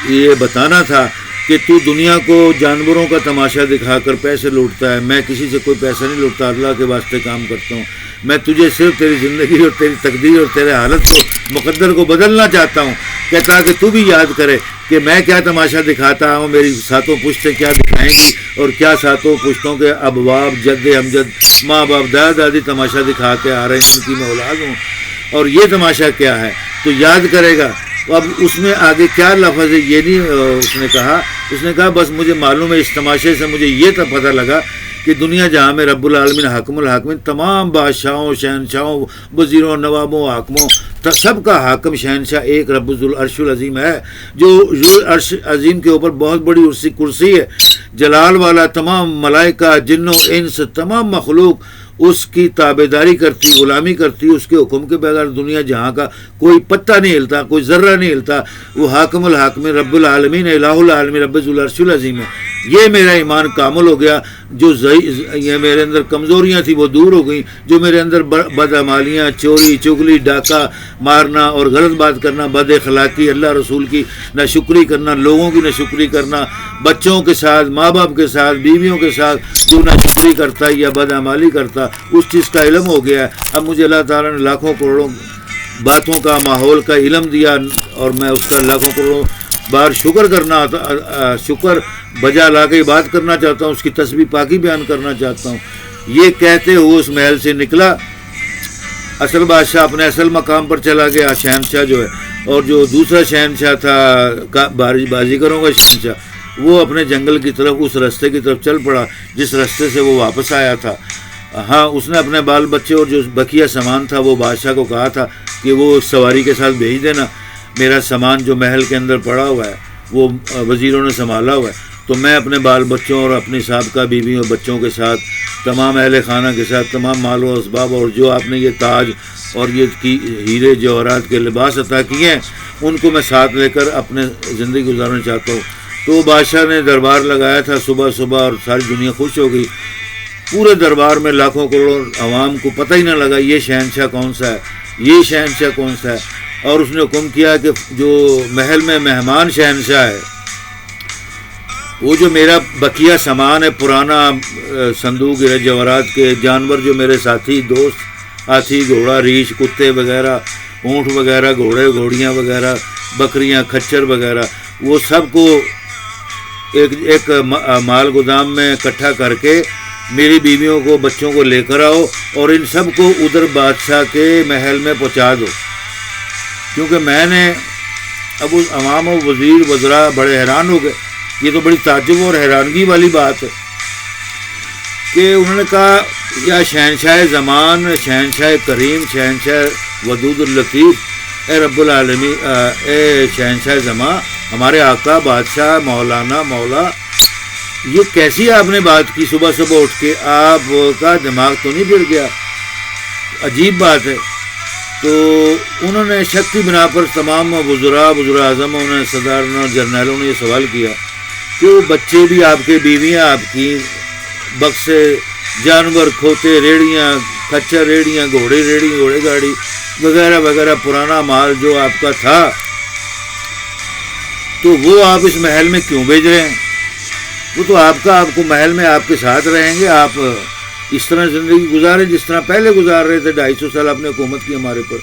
یہ بتانا تھا کہ تو دنیا کو جانوروں کا تماشا دکھا کر پیسے لوٹتا ہے، میں کسی سے کوئی پیسہ نہیں لوٹتا، اللہ کے واسطے کام کرتا ہوں، میں تجھے صرف تیری زندگی اور تیری تقدیر اور تیرے حالت کو مقدر کو بدلنا چاہتا ہوں، کہتا کہ تو بھی یاد کرے کہ میں کیا تماشا دکھاتا ہوں، میری ساتوں پشتیں کیا دکھائیں گی، اور کیا ساتوں پشتوں کے ابواب جد امجد ماں باپ دادا دادی تماشا دکھاتے آ رہے ہیں، ان کی میں اولاد ہوں، اور یہ تماشا کیا ہے تو یاد کرے گا۔ اب اس میں آگے کیا لفظ ہے یہ نہیں اس نے کہا، اس نے کہا بس مجھے معلوم ہے اس تماشے سے مجھے یہ تو پتہ لگا کہ دنیا جہاں میں رب العالمین حاکم الحاکمین تمام بادشاہوں شہنشاہوں وزیروں نوابوں حاکموں سب کا حاکم شہنشاہ ایک رب العرش العظیم ہے، جو عرش عظیم کے اوپر بہت بڑی کرسی ہے، جلال والا، تمام ملائکہ جنوں انس تمام مخلوق اس کی تابعداری کرتی، غلامی کرتی، اس کے حکم کے بغیر دنیا جہاں کا کوئی پتہ نہیں ہلتا، کوئی ذرہ نہیں ہلتا، وہ حاکم الحاکمین رب العالمین الہ العالمین رب العرش العظیم ہے۔ یہ میرا ایمان کامل ہو گیا، جو یہ میرے اندر کمزوریاں تھیں وہ دور ہو گئیں، جو میرے اندر بدعمالیاں، چوری چگلی ڈاکہ مارنا اور غلط بات کرنا، بد اخلاقی، اللہ رسول کی ناشکری کرنا، لوگوں کی ناشکری کرنا، بچوں کے ساتھ، ماں باپ کے ساتھ، بیویوں کے ساتھ جو ناشکری کرتا یا بدعمالی کرتا، اس چیز کا علم ہو گیا ہے۔ اب مجھے اللہ تعالیٰ نے لاکھوں کروڑوں باتوں کا ماحول کا علم دیا، اور میں اس کا لاکھوں کروڑوں بار شکر بجا لا کے بات کرنا چاہتا ہوں، اس کی تسبیح پاکی بیان کرنا چاہتا ہوں۔ یہ کہتے ہوئے اس محل سے نکلا، اصل بادشاہ اپنے اصل مقام پر چلا گیا، شہنشاہ جو ہے، اور جو دوسرا شہنشاہ تھا بازیگروں کا شہنشاہ، وہ اپنے جنگل کی طرف اس راستے کی طرف چل پڑا جس راستے سے وہ واپس آیا تھا۔ ہاں، اس نے اپنے بال بچے اور جو بقیہ سامان تھا وہ بادشاہ کو کہا تھا کہ وہ سواری کے ساتھ بھیج دینا، میرا سامان جو محل کے اندر پڑا ہوا ہے وہ وزیروں نے سنبھالا ہوا ہے، تو میں اپنے بال بچوں اور اپنی سابقہ بیوی اور بچوں کے ساتھ، تمام اہل خانہ کے ساتھ، تمام مال و اسباب اور جو آپ نے یہ تاج اور یہ ہیرے جواہرات کے لباس عطا کیے ہیں ان کو میں ساتھ لے کر اپنے زندگی گزارنا چاہتا ہوں۔ تو بادشاہ نے دربار لگایا تھا صبح صبح، اور ساری دنیا خوش ہو گئی، پورے دربار میں لاکھوں کروڑوں عوام کو پتہ ہی نہ لگا یہ شہنشاہ کون سا ہے، یہ شہنشاہ کون سا ہے، اور اس نے حکم کیا کہ جو محل میں مہمان شہنشاہ ہے، وہ جو میرا بقیہ سامان ہے، پرانا صندوق جواہرات کے، جانور جو میرے ساتھی دوست، ہاتھی گھوڑا ریچھ کتے وغیرہ، اونٹ وغیرہ، گھوڑے گھوڑیاں وغیرہ، بکریاں کھچر وغیرہ، وہ سب کو ایک مال گودام میں اکٹھا کر کے میری بیویوں کو بچوں کو لے کر آؤ، اور ان سب کو ادھر بادشاہ کے محل میں پہنچا دو، کیونکہ میں نے اب اس عوام و وزیر وزراء بڑے حیران ہو گئے۔ یہ تو بڑی تعجب اور حیرانگی والی بات ہے کہ انہوں نے کہا یا شہنشاہ زمان، شہنشاہ کریم، شہنشاہ ودود اللطیف، اے رب العالمین، اے شہنشاہ زمان، ہمارے آقا بادشاہ مولانا مولا، یہ کیسی آپ نے بات کی صبح صبح اٹھ کے؟ آپ کا دماغ تو نہیں پھر گیا؟ عجیب بات ہے۔ تو انہوں نے شک کی بنا پر تمام وزراء اعظموں نے، صداروں اور جرنیلوں نے یہ سوال کیا کہ وہ بچے بھی آپ کے، بیویاں آپ کی، بکسے، جانور، کھوتے، ریڑیاں، کچا ریڑیاں، گھوڑے گاڑی وغیرہ وغیرہ، پرانا مال جو آپ کا تھا، تو وہ آپ اس محل میں کیوں بھیج رہے ہیں؟ وہ تو آپ کو محل میں آپ کے ساتھ رہیں گے، آپ اس طرح زندگی گزاریں جس طرح پہلے گزار رہے تھے 250 سال آپ نے حکومت کی ہمارے پر۔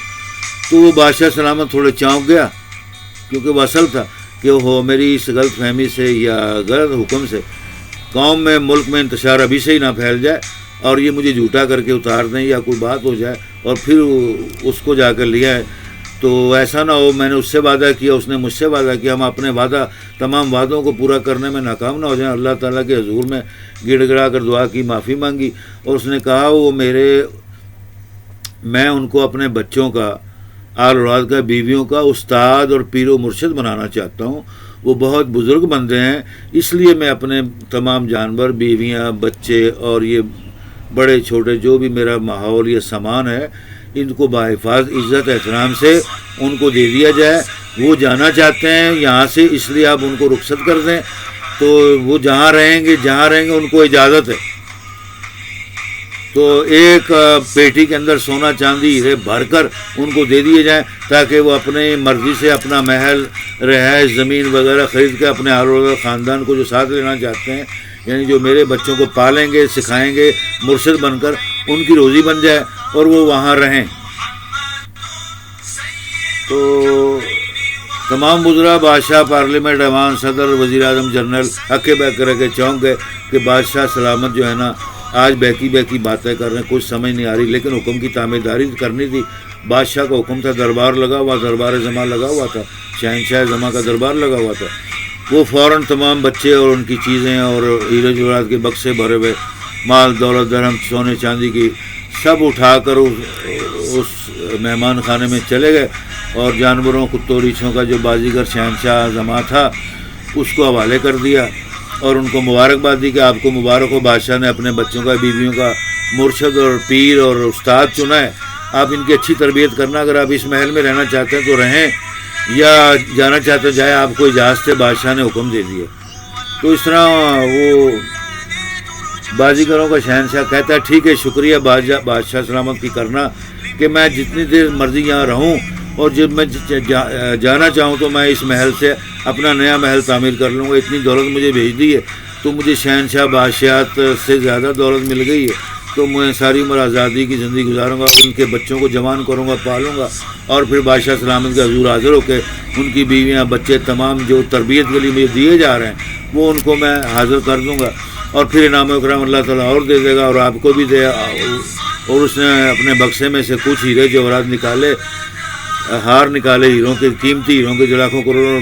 تو وہ بادشاہ سلامت تھوڑے چونک گیا، کیونکہ وہ اصل تھا کہ وہ میری اس غلط فہمی سے یا غلط حکم سے قوم میں، ملک میں انتشار ابھی سے ہی نہ پھیل جائے اور یہ مجھے جھوٹا کر کے اتار دیں یا کوئی بات ہو جائے اور پھر اس کو جا کر لیا ہے۔ تو ایسا نہ ہو، میں نے اس سے وعدہ کیا، اس نے مجھ سے وعدہ کیا، ہم اپنے تمام وعدوں کو پورا کرنے میں ناکام نہ ہو جائیں۔ اللہ تعالیٰ کے حضور میں گڑ گڑا کر دعا کی، معافی مانگی، اور اس نے کہا میں ان کو اپنے بچوں کا، آل اولاد کا، بیویوں کا استاد اور پیر و مرشد بنانا چاہتا ہوں۔ وہ بہت بزرگ بندے ہیں، اس لیے میں اپنے تمام جانور، بیویاں، بچے اور یہ بڑے چھوٹے جو بھی میرا ماحول، یہ سامان ہے، ان کو باحفاظ عزت احترام سے ان کو دے دیا جائے۔ وہ جانا چاہتے ہیں یہاں سے، اس لیے آپ ان کو رخصت کر دیں، تو وہ جہاں رہیں گے ان کو اجازت ہے۔ تو ایک پیٹی کے اندر سونا چاندی ہیرے بھر کر ان کو دے دیے جائیں، تاکہ وہ اپنے مرضی سے اپنا محل، رہائش، زمین وغیرہ خرید کے اپنے خاندان کو جو ساتھ لینا چاہتے ہیں، یعنی جو میرے بچوں کو پالیں گے، سکھائیں گے، مرشد بن کر ان کی روزی بن جائے اور وہ وہاں رہیں۔ تو تمام وزراء، بادشاہ، پارلیمنٹ، ایوان، صدر، وزیر اعظم، جنرل ہکے بک کر کے چونک گئے کہ بادشاہ سلامت جو ہے نا آج بہکی باتیں کر رہے ہیں، کچھ سمجھ نہیں آ رہی، لیکن حکم کی تعمیرداری کرنی تھی۔ بادشاہ کا حکم تھا، دربار لگا ہوا، دربار زماں لگا ہوا تھا، شہنشاہ زماں کا دربار لگا ہوا تھا۔ وہ فوراً تمام بچے اور ان کی چیزیں اور ہیرے جواہرات کے بکسے بھرے ہوئے مال، دولت، درہم، سونے چاندی کی سب اٹھا کر اس مہمان خانے میں چلے گئے، اور جانوروں، کتوں، ریچھوں کا جو بازیگر شہنشاہ زماں تھا اس کو حوالے کر دیا اور ان کو مبارکباد دی کہ آپ کو مبارک ہو، بادشاہ نے اپنے بچوں کا، بیویوں کا مرشد اور پیر اور استاد چنا ہے، آپ ان کی اچھی تربیت کرنا، اگر آپ اس محل میں رہنا چاہتے ہیں تو رہیں، یا جانا چاہتے ہیں جائے، آپ کو اجازت ہے، بادشاہ نے حکم دے دیا۔ تو اس طرح وہ بازیگروں کا شہنشاہ کہتا ہے ٹھیک ہے، شکریہ بادشاہ سلامت کی کرنا کہ میں جتنی دیر مرضی یہاں رہوں، اور جب میں جانا چاہوں تو میں اس محل سے اپنا نیا محل تعمیر کر لوں گا، اتنی دولت مجھے بھیج دی ہے تو مجھے شہنشاہ بادشاہت سے زیادہ دولت مل گئی ہے، تو میں ساری عمر آزادی کی زندگی گزاروں گا، ان کے بچوں کو جوان کروں گا، پالوں گا، اور پھر بادشاہ سلامت کے حضور حاضر ہو کے ان کی بیویاں، بچے، تمام جو تربیت کے لیے مجھے دیے جا رہے ہیں وہ ان کو میں حاضر کر دوں گا، اور پھر انعام و اکرام اللہ تعالیٰ اور دے دے گا، اور آپ کو بھی دے۔ اور اس نے اپنے بکسے میں سے کچھ ہیرے جواہرات نکالے، ہار نکالے ہیروں کے، قیمتی ہیروں کے جو لاکھوں کروڑوں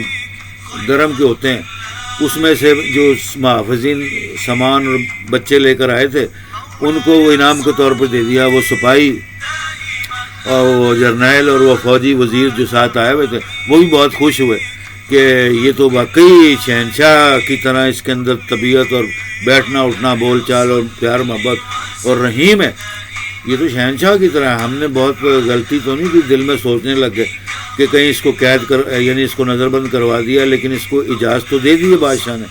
درہم کے ہوتے ہیں، اس میں سے جو محافظین سامان اور بچے لے کر آئے تھے ان کو وہ انعام کے طور پر دے دیا۔ وہ سپاہی اور وہ جرنیل اور وہ فوجی وزیر جو ساتھ آئے ہوئے تھے وہ بھی بہت خوش ہوئے کہ یہ تو واقعی شہنشاہ کی طرح اس کے اندر طبیعت اور بیٹھنا اٹھنا، بول چال اور پیار محبت اور رحیم ہے، یہ تو شہنشاہ کی طرح ہے۔ ہم نے بہت غلطی تو نہیں کی، دل میں سوچنے لگے کہ کہیں اس کو قید یعنی اس کو نظر بند کروا دیا، لیکن اس کو اجازت تو دے دی ہے بادشاہ نے۔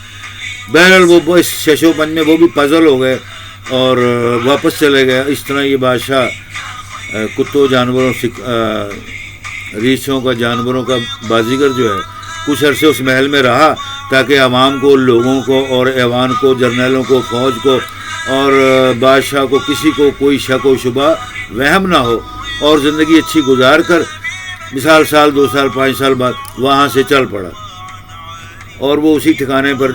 بہرحال وہ اس شش و پنج میں وہ بھی پزل ہو گئے اور واپس چلے گئے۔ اس طرح یہ بادشاہ کتوں، جانوروں، ریچھوں کا، جانوروں کا بازیگر جو ہے کچھ عرصے اس محل میں رہا، تاکہ عوام کو، لوگوں کو اور ایوان کو، جرنیلوں کو، فوج کو اور بادشاہ کو کسی کو کوئی شک و شبہ وہم نہ ہو، اور زندگی اچھی گزار کر مثال سال، 2 سال، 5 سال بعد وہاں سے چل پڑا، اور وہ اسی ٹھکانے پر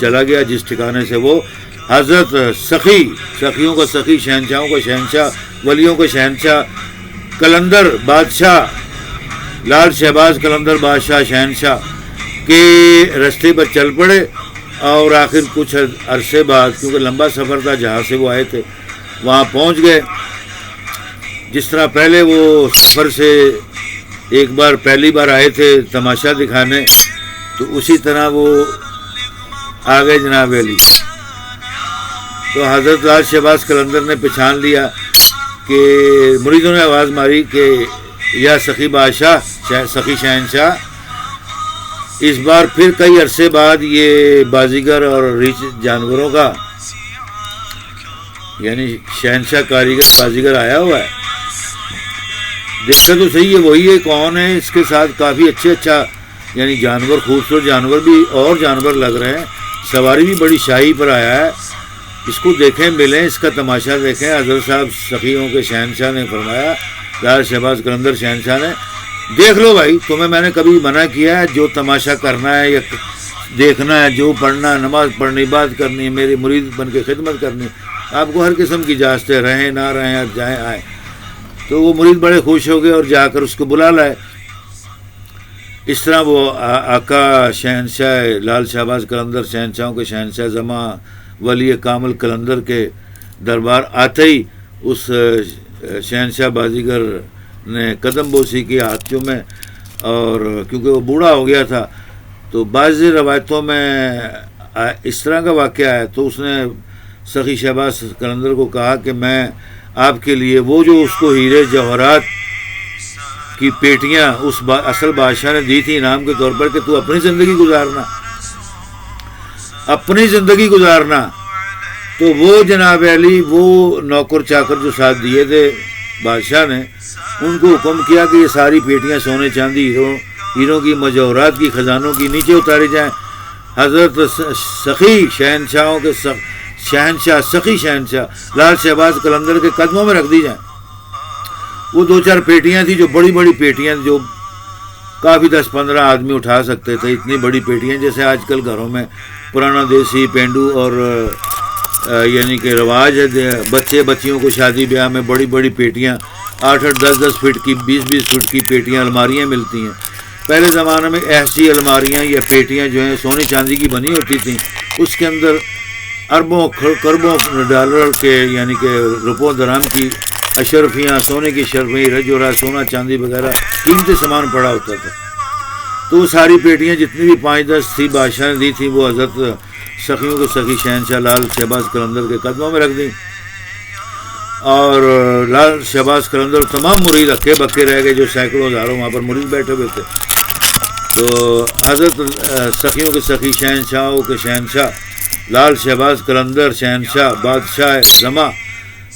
چلا گیا جس ٹھکانے سے وہ حضرت سخیوں کا سخی، شہنشاہوں کا شہنشاہ، ولیوں کا شہنشاہ، قلندر بادشاہ، لال شہباز قلندر بادشاہ شہنشاہ کے رستے پر چل پڑے، اور آخر کچھ عرصے بعد، کیونکہ لمبا سفر تھا جہاں سے وہ آئے تھے، وہاں پہنچ گئے۔ جس طرح پہلے وہ سفر سے ایک بار پہلی بار آئے تھے تماشا دکھانے، تو اسی طرح وہ آ گئے جناب علی۔ تو حضرت لال شہباز قلندر نے پہچان لیا کہ مریدوں نے آواز ماری کہ یا سخی بادشاہ، سخی شہنشاہ، اس بار پھر کئی عرصے بعد یہ بازیگر اور ریچھ جانوروں کا یعنی شہنشاہ کاریگر بازیگر آیا ہوا ہے، دیکھا تو صحیح ہے وہی ہے، کون ہے؟ اس کے ساتھ کافی اچھا یعنی جانور، خوبصورت جانور بھی اور جانور لگ رہے ہیں، سواری بھی بڑی شاہی پر آیا ہے، اس کو دیکھیں، ملیں، اس کا تماشا دیکھیں۔ حضرت صاحب سخیوں کے شہنشاہ نے فرمایا، لال شہباز قلندر شہنشاہ نے، دیکھ لو بھائی، تمہیں میں نے کبھی منع کیا ہے؟ جو تماشا کرنا ہے یا دیکھنا ہے، جو پڑھنا ہے، نماز پڑھنی، بات کرنی، میری مرید بن کے خدمت کرنی، آپ کو ہر قسم کی اجازتیں، رہیں نہ رہیں، جائیں آئیں۔ تو وہ مرید بڑے خوش ہو گئے اور جا کر اس کو بلا لائے۔ اس طرح وہ آقا شہنشاہ لال شہباز قلندر شہنشاہوں کے شہنشاہ زماں ولی کامل قلندر کے دربار آتے ہی اس شہنشاہ بازیگر نے قدم بوسی کی، ہاتھ چومے، اور کیونکہ وہ بوڑھا ہو گیا تھا تو بعض روایتوں میں اس طرح کا واقعہ ہے، تو اس نے سخی شہباز قلندر کو کہا کہ میں آپ کے لیے وہ جو اس کو ہیرے جواہرات کی پیٹیاں اس اصل بادشاہ نے دی تھی انعام کے طور پر کہ تو اپنی زندگی گزارنا، تو وہ جناب علی وہ نوکر چاکر جو ساتھ دیے تھے بادشاہ نے، ان کو حکم کیا کہ یہ ساری پیٹیاں سونے چاندی ہیروں کی مجوہرات کی خزانوں کی نیچے اتاری جائیں، حضرت سخی شہنشاہوں کے شہنشاہ سخی شہنشاہ لال شہباز قلندر کے قدموں میں رکھ دی جائیں۔ وہ 2-4 پیٹیاں تھیں جو بڑی بڑی پیٹیاں جو کافی 10-15 آدمی اٹھا سکتے تھے، اتنی بڑی پیٹیاں جیسے آج کل گھروں میں پرانا دیسی پینڈو اور یعنی کہ رواج ہے، بچے بچیوں کو شادی بیاہ میں بڑی بڑی پیٹیاں 8-8 10-10 فٹ کی 20-20 فٹ کی پیٹیاں الماریاں ملتی ہیں۔ پہلے زمانے میں ایسی الماریاں یا پیٹیاں جو ہیں سونے چاندی کی بنی ہوتی تھیں، اس کے اندر اربوں کربوں ڈالر کے یعنی کہ روپوں درہم کی اشرفیاں، سونے کی شرفیں، رجورا، سونا چاندی وغیرہ قیمتی سامان پڑا ہوتا تھا۔ تو وہ ساری پیٹیاں جتنی بھی 5-10 تھی بادشاہ نے دی تھی، وہ حضرت سخیوں کے سخی شہنشاہ لال شہباز قلندر کے قدموں میں رکھ دیں، اور لال شہباز قلندر تمام مرید اکے بکے رہ گئے، جو سینکڑوں ہزاروں وہاں پر مرید بیٹھے ہوئے تھے۔ تو حضرت سخیوں کے سخی شہنشاہوں کے شہنشاہ لال شہباز قلندر شہنشاہ بادشاہ زماں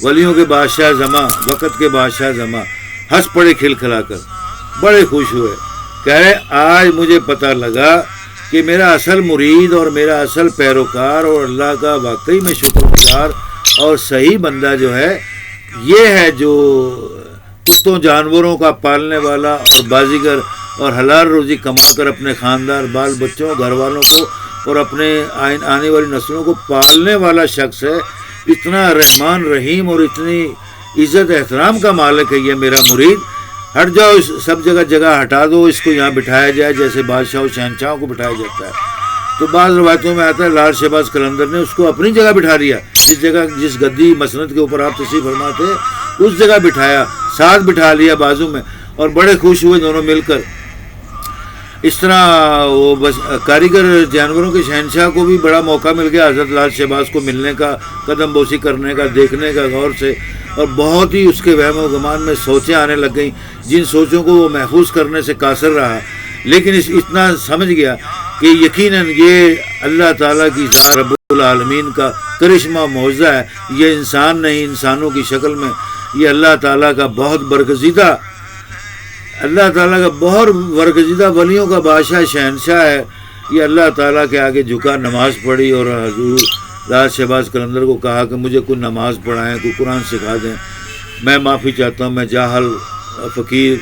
ولیوں کے بادشاہ زماں وقت کے بادشاہ زماں ہنس پڑے کھل کھلا کر، بڑے خوش ہوئے، کہہ رہے آج مجھے پتہ لگا کہ میرا اصل مرید اور میرا اصل پیروکار اور اللہ کا واقعی میں شکر گزار اور صحیح بندہ جو ہے یہ ہے، جو کتوں جانوروں کا پالنے والا اور بازیگر اور حلال روزی کما کر اپنے خاندان، بال بچوں، گھر والوں کو اور اپنے آنے والی نسلوں کو پالنے والا شخص ہے۔ اتنا رحمان رحیم اور اتنی عزت احترام کا مالک ہے یہ میرا مرید، ہٹ جاؤ، سب جگہ ہٹا دو، اس کو یہاں بٹھایا جائے جیسے بادشاہ و شہنشاہوں کو بٹھایا جاتا ہے۔ تو بعض روایتوں میں آتا ہے لال شہباز قلندر نے اس کو اپنی جگہ بٹھا دیا، جس گدی مسند کے اوپر آپ تشریف فرما تھے اس جگہ بٹھایا، ساتھ بٹھا لیا بازو میں، اور بڑے خوش ہوئے دونوں مل کر۔ اس طرح وہ کاریگر جانوروں کے شہنشاہ کو بھی بڑا موقع مل گیا حضرت لال شہباز کو ملنے کا، قدم بوسی کرنے کا، دیکھنے کا غور سے، اور بہت ہی اس کے وہم و گمان میں سوچیں آنے لگ گئیں، جن سوچوں کو وہ محفوظ کرنے سے قاصر رہا، لیکن اتنا سمجھ گیا کہ یقیناً یہ اللہ تعالیٰ کی ذات رب العالمین کا کرشمہ معجزہ ہے، یہ انسان نہیں، انسانوں کی شکل میں یہ اللہ تعالیٰ کا بہت برگزیدہ، اللہ تعالیٰ کا بہت برگزیدہ ولیوں کا بادشاہ شہنشاہ ہے۔ یہ اللہ تعالیٰ کے آگے جھکا، نماز پڑھی، اور حضور لال شہباز قلندر کو کہا کہ مجھے کوئی نماز پڑھائیں، کوئی قرآن سکھا دیں، میں معافی چاہتا ہوں، میں جاہل فقیر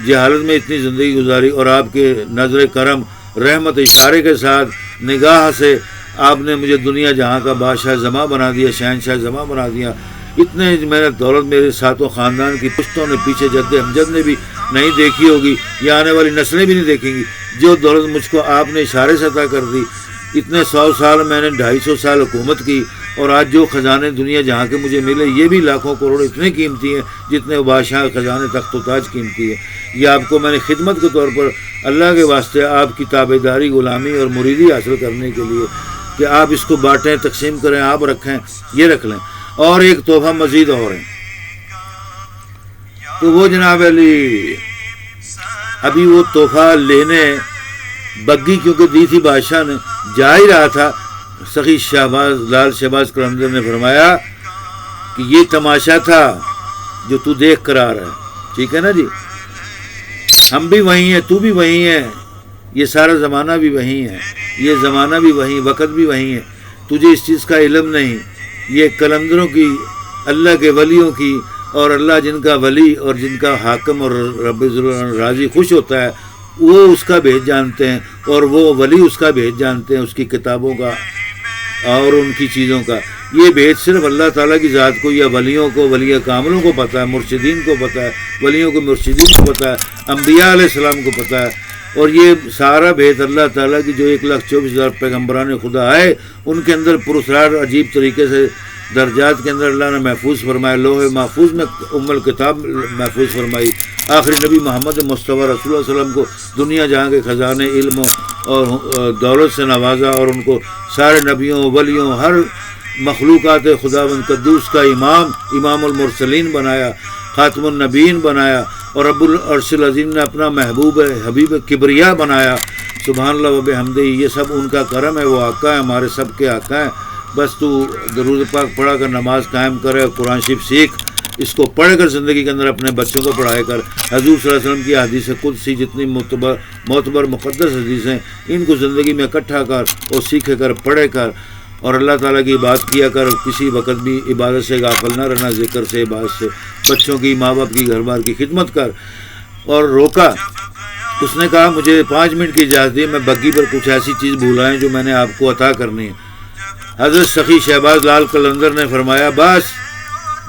جہالت میں اتنی زندگی گزاری، اور آپ کے نظر کرم رحمت اشارے کے ساتھ نگاہ سے آپ نے مجھے دنیا جہاں کا بادشاہ زماں بنا دیا، شہنشاہ زماں بنا دیا، اتنے میرا دولت میرے ساتھوں خاندان کی پشتوں نے، پیچھے جد امجد نے بھی نہیں دیکھی ہوگی، یہ آنے والی نسلیں بھی نہیں دیکھیں گی، جو دولت مجھ کو آپ نے اشارے سے عطا کر دی۔ اتنے 100 سال میں نے 250 سال حکومت کی، اور آج جو خزانے دنیا جہاں کے مجھے ملے یہ بھی لاکھوں کروڑ اتنے قیمتی ہیں جتنے بادشاہ خزانے تخت و تاج قیمتی ہے۔ یہ آپ کو میں نے خدمت کے طور پر اللہ کے واسطے آپ کی تابعداری، غلامی اور مریدی حاصل کرنے کے لیے کہ آپ اس کو بانٹیں، تقسیم کریں، آپ رکھیں، یہ رکھ لیں۔ اور ایک تحفہ مزید اور ہے، تو وہ جناب علی ابھی وہ تحفہ لینے بگی کیونکہ دی تھی بادشاہ نے، جا ہی رہا تھا، سخی شہباز لال شہباز قلندر نے فرمایا کہ یہ تماشا تھا جو تو دیکھ کر آ رہا ہے، ٹھیک ہے نا جی، ہم بھی وہی ہیں، تو بھی وہی ہے، یہ سارا زمانہ بھی وہی ہے، یہ زمانہ بھی وہی، وقت بھی وہی ہے، تجھے اس چیز کا علم نہیں، یہ قلندروں کی، اللہ کے ولیوں کی، اور اللہ جن کا ولی اور جن کا حاکم اور رب راضی خوش ہوتا ہے وہ اس کا بھید جانتے ہیں، اور وہ ولی اس کا بھید جانتے ہیں، اس کی کتابوں کا اور ان کی چیزوں کا۔ یہ بھید صرف اللہ تعالیٰ کی ذات کو یا ولیوں کو، ولی کاملوں کو پتہ ہے، مرشدین کو پتہ ہے، ولیوں کو مرشدین کو پتہ ہے، انبیاء علیہ السلام کو پتہ ہے، اور یہ سارا بھید اللہ تعالیٰ کی جو 1,24,000 پیغمبران خدا آئے ان کے اندر پراسرار عجیب طریقے سے درجات کے اندر اللہ نے محفوظ فرمایا، لوح محفوظ میں الکتاب محفوظ فرمائی، آخری نبی محمد مصطفیٰ رسول اللہ علیہ وسلم کو دنیا جہاں کے خزانے علم اور دولت سے نوازا، اور ان کو سارے نبیوں ولیوں ہر مخلوقات خداوند قدوس کا امام المرسلین بنایا، خاتم النبیین بنایا، اور رب العرش العظیم نے اپنا محبوب حبیب کبریا بنایا، سبحان اللہ و بحمدہ۔ یہ سب ان کا کرم ہے، وہ آقا ہے، ہمارے سب کے آقا ہیں۔ بس تو درود پاک پڑھا کر نماز قائم کرے، قرآن شریف سیکھ، اس کو پڑھ کر زندگی کے اندر اپنے بچوں کو پڑھائے کر، حضور صلی اللہ علیہ وسلم کی حدیث قدسی جتنی معتبر مقدس حدیث ہیں ان کو زندگی میں اکٹھا کر اور سیکھے کر، پڑھے کر، اور اللہ تعالیٰ کی بات کیا کر، کسی وقت بھی عبادت سے غافل نہ رہنا، ذکر سے، عبادت سے، بچوں کی، ماں باپ کی، گھر بار کی خدمت کر۔ اور روکا، اس نے کہا مجھے 5 منٹ کی اجازت دی، میں بگی پر کچھ ایسی چیز بھولا ہے جو میں نے آپ کو عطا کرنی ہے۔ حضرت سخی شہباز لال قلندر نے فرمایا بس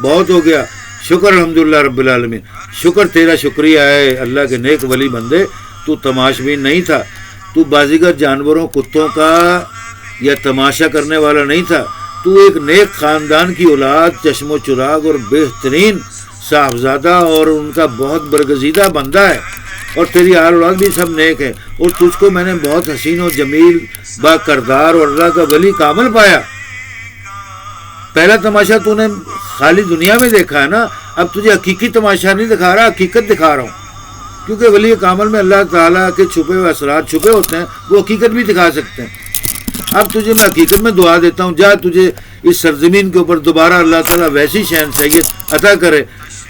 بہت ہو گیا، شکر الحمدللہ رب العالمین، شکر تیرا شکریہ ہے اللہ کے نیک ولی بندے، تو تماشبین نہیں تھا، تو بازیگر جانوروں کتوں کا یا تماشا کرنے والا نہیں تھا، تو ایک نیک خاندان کی اولاد، چشم و چراغ اور بہترین صاحبزادہ اور ان کا بہت برگزیدہ بندہ ہے، اور تیری آل اولاد بھی سب نیک ہے، اور تجھ کو میں نے بہت حسین و جمیل با کردار اور اللہ کا ولی کامل پایا۔ پہلا تماشا تو نے خالی دنیا میں دیکھا ہے نا، اب تجھے حقیقی تماشا نہیں دکھا رہا، حقیقت دکھا رہا ہوں، کیونکہ ولی کامل میں اللہ تعالیٰ کے چھپے ہوئے اسرار چھپے ہوتے ہیں، وہ حقیقت بھی دکھا سکتے ہیں۔ اب تجھے میں حقیقت میں دعا دیتا ہوں، جا تجھے اس سرزمین کے اوپر دوبارہ اللہ تعالیٰ ویسی شہنشاہیت عطا کرے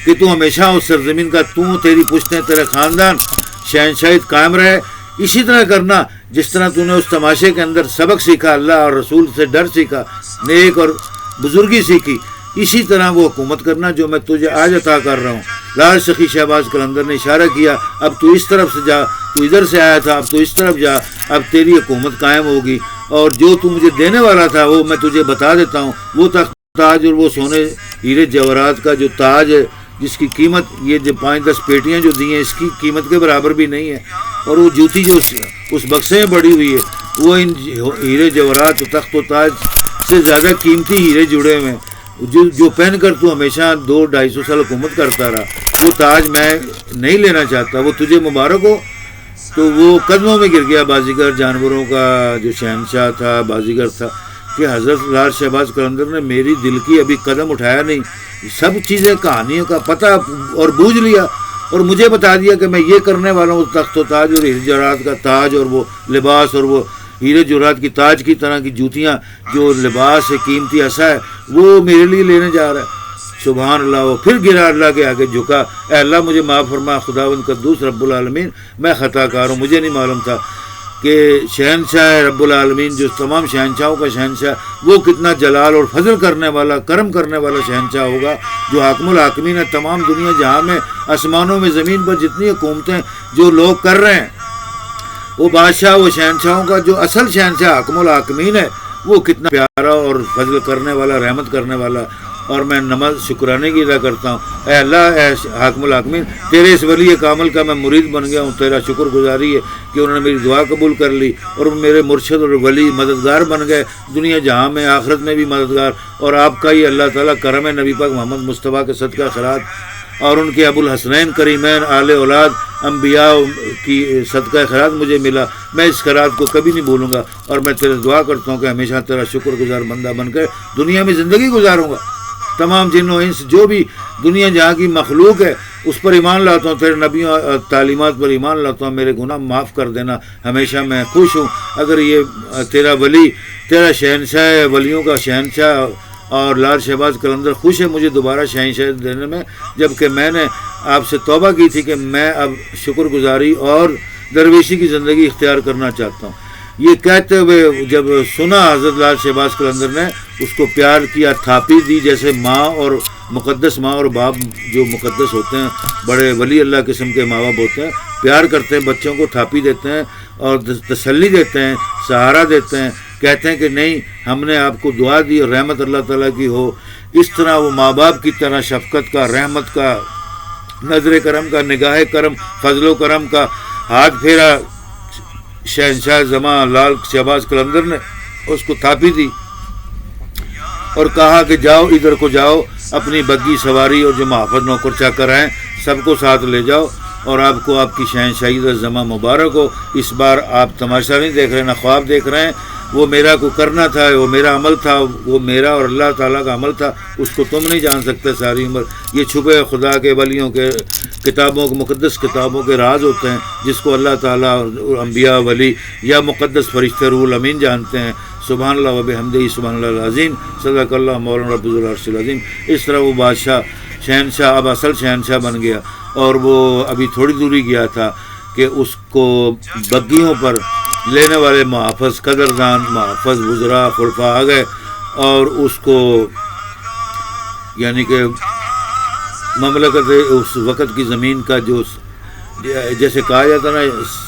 کہ تو ہمیشہ اس سرزمین کا، تو تیری پشتیں، تیرے خاندان شہنشاہیت قائم رہے۔ اسی طرح کرنا جس طرح تو نے اس تماشے کے اندر سبق سیکھا، اللہ اور رسول سے ڈر سیکھا، نیک اور بزرگی سیکھی، اسی طرح وہ حکومت کرنا جو میں تجھے آج عطا کر رہا ہوں۔ لال سخی شہباز قلندر نے اشارہ کیا، اب تو اس طرف سے جا، تو ادھر سے آیا تھا، اب تو اس طرف جا، اب تیری حکومت قائم ہوگی، اور جو تو مجھے دینے والا تھا وہ میں تجھے بتا دیتا ہوں، وہ تخت تاج اور وہ سونے ہیرے جواہرات کا جو تاج ہے، جس کی قیمت یہ جو 5-10 پیٹیاں جو دی ہیں اس کی قیمت کے برابر بھی نہیں ہے، اور وہ جوتی جو اس بکسے میں پڑی ہوئی ہے وہ ان ہیرے جواہرات و تخت و تاج سے زیادہ قیمتی ہیرے جڑے ہوئے ہیں، جو پہن کر تو ہمیشہ 200-250 سال حکومت کرتا رہا، وہ تاج میں نہیں لینا چاہتا، وہ تجھے مبارک ہو۔ تو وہ قدموں میں گر گیا بازیگر جانوروں کا جو شہنشاہ تھا، بازیگر تھا، کہ حضرت لال شہباز قلندر نے میری دل کی ابھی قدم اٹھایا نہیں، سب چیزیں کہانیوں کا پتہ اور بوجھ لیا، اور مجھے بتا دیا کہ میں یہ کرنے والا ہوں، تخت و تاج اور ہیرے جواہرات کا تاج اور وہ لباس اور وہ ہیرے جواہرات کی تاج کی طرح کی جوتیاں جو لباس ہے، قیمتی عصا ہے، وہ میرے لیے لینے جا رہا ہے۔ سبحان اللہ۔ وہ پھر گرا، اللہ کے آگے جھکا، اے اللہ مجھے معاف فرما خداوند قدوس رب العالمین، میں خطا کار ہوں، مجھے نہیں معلوم تھا کہ شہنشاہ رب العالمین جو تمام شہنشاہوں کا شہنشاہ، وہ کتنا جلال اور فضل کرنے والا، کرم کرنے والا شہنشاہ ہوگا، جو حاکم الحاکمین ہے، تمام دنیا جہاں میں، آسمانوں میں، زمین پر جتنی حکومتیں جو لوگ کر رہے ہیں، وہ بادشاہ، وہ شہنشاہوں کا جو اصل شہنشاہ حاکم الحاکمین ہے، وہ کتنا پیارا اور فضل کرنے والا، رحمت کرنے والا۔ اور میں نماز شکرانے کی ادا کرتا ہوں، اے اللہ، اے حاکم الحاکمین، تیرے اس ولی کامل کا میں مرید بن گیا ہوں، تیرا شکر گزاری ہے کہ انہوں نے میری دعا قبول کر لی، اور میرے مرشد اور ولی مددگار بن گئے، دنیا جہاں میں، آخرت میں بھی مددگار، اور آپ کا ہی اللہ تعالیٰ کرم ہے، نبی پاک محمد مصطفیٰ کے صدقہ خیرات اور ان کے ابو الحسنین کریمین آل اولاد انبیاء کی صدقہ خیرات مجھے ملا، میں اس خیرات کو کبھی نہیں بھولوں گا، اور میں تیرے دعا کرتا ہوں کہ ہمیشہ تیرا شکر گزار بندہ بن کر دنیا میں زندگی گزاروں گا۔ تمام جن و انس جو بھی دنیا جہاں کی مخلوق ہے، اس پر ایمان لاتا ہوں، تیرے نبیوں اور تعلیمات پر ایمان لاتا ہوں، میرے گناہ معاف کر دینا، ہمیشہ میں خوش ہوں اگر یہ تیرا ولی، تیرا شہنشاہ ہے، ولیوں کا شہنشاہ اور لال شہباز قلندر خوش ہے مجھے دوبارہ شہنشاہ دینے میں، جبکہ میں نے آپ سے توبہ کی تھی کہ میں اب شکر گزاری اور درویشی کی زندگی اختیار کرنا چاہتا ہوں۔ یہ کہتے ہوئے جب سنا حضرت لال شہباز قلندر نے، اس کو پیار کیا، تھاپی دی، جیسے ماں اور مقدس ماں اور باپ جو مقدس ہوتے ہیں، بڑے ولی اللہ قسم کے ماں باپ ہوتے ہیں، پیار کرتے ہیں، بچوں کو تھاپی دیتے ہیں اور تسلی دیتے ہیں، سہارا دیتے ہیں، کہتے ہیں کہ نہیں ہم نے آپ کو دعا دی اور رحمت اللہ تعالیٰ کی ہو۔ اس طرح وہ ماں باپ کی طرح شفقت کا، رحمت کا، نظر کرم کا، نگاہ کرم، فضل و کرم کا ہاتھ پھیرا شہنشاہ زماں لال شہباز قلندر نے، اس کو تھاپی دی اور کہا کہ جاؤ ادھر کو جاؤ، اپنی بگی سواری اور جو محافظ نوکر چاکر ہیں سب کو ساتھ لے جاؤ اور آپ کو آپ کی شہنشاہی زماں مبارک ہو۔ اس بار آپ تماشا نہیں دیکھ رہے، نہ خواب دیکھ رہے ہیں، وہ میرا کو کرنا تھا، وہ میرا عمل تھا، وہ میرا اور اللہ تعالیٰ کا عمل تھا، اس کو تم نہیں جان سکتے ساری عمر۔ یہ چھپے خدا کے ولیوں کے کتابوں کے، مقدس کتابوں کے راز ہوتے ہیں جس کو اللہ تعالیٰ اور انبیاء ولی یا مقدس فرشتے روح الامین جانتے ہیں۔ سبحان اللہ و بحمدہ سبحان اللہ العظیم، صدق اللہ مولانا رب العرش العظیم۔ اس طرح وہ بادشاہ شہنشاہ اب اصل شہنشاہ بن گیا، اور وہ ابھی تھوڑی دوری گیا تھا کہ اس کو بگیوں پر لینے والے محافظ، قدردان محافظ وزراء خلفاء آ گئے اور اس کو یعنی کہ مملکت اس وقت کی زمین کا جو جیسے کہا جاتا نا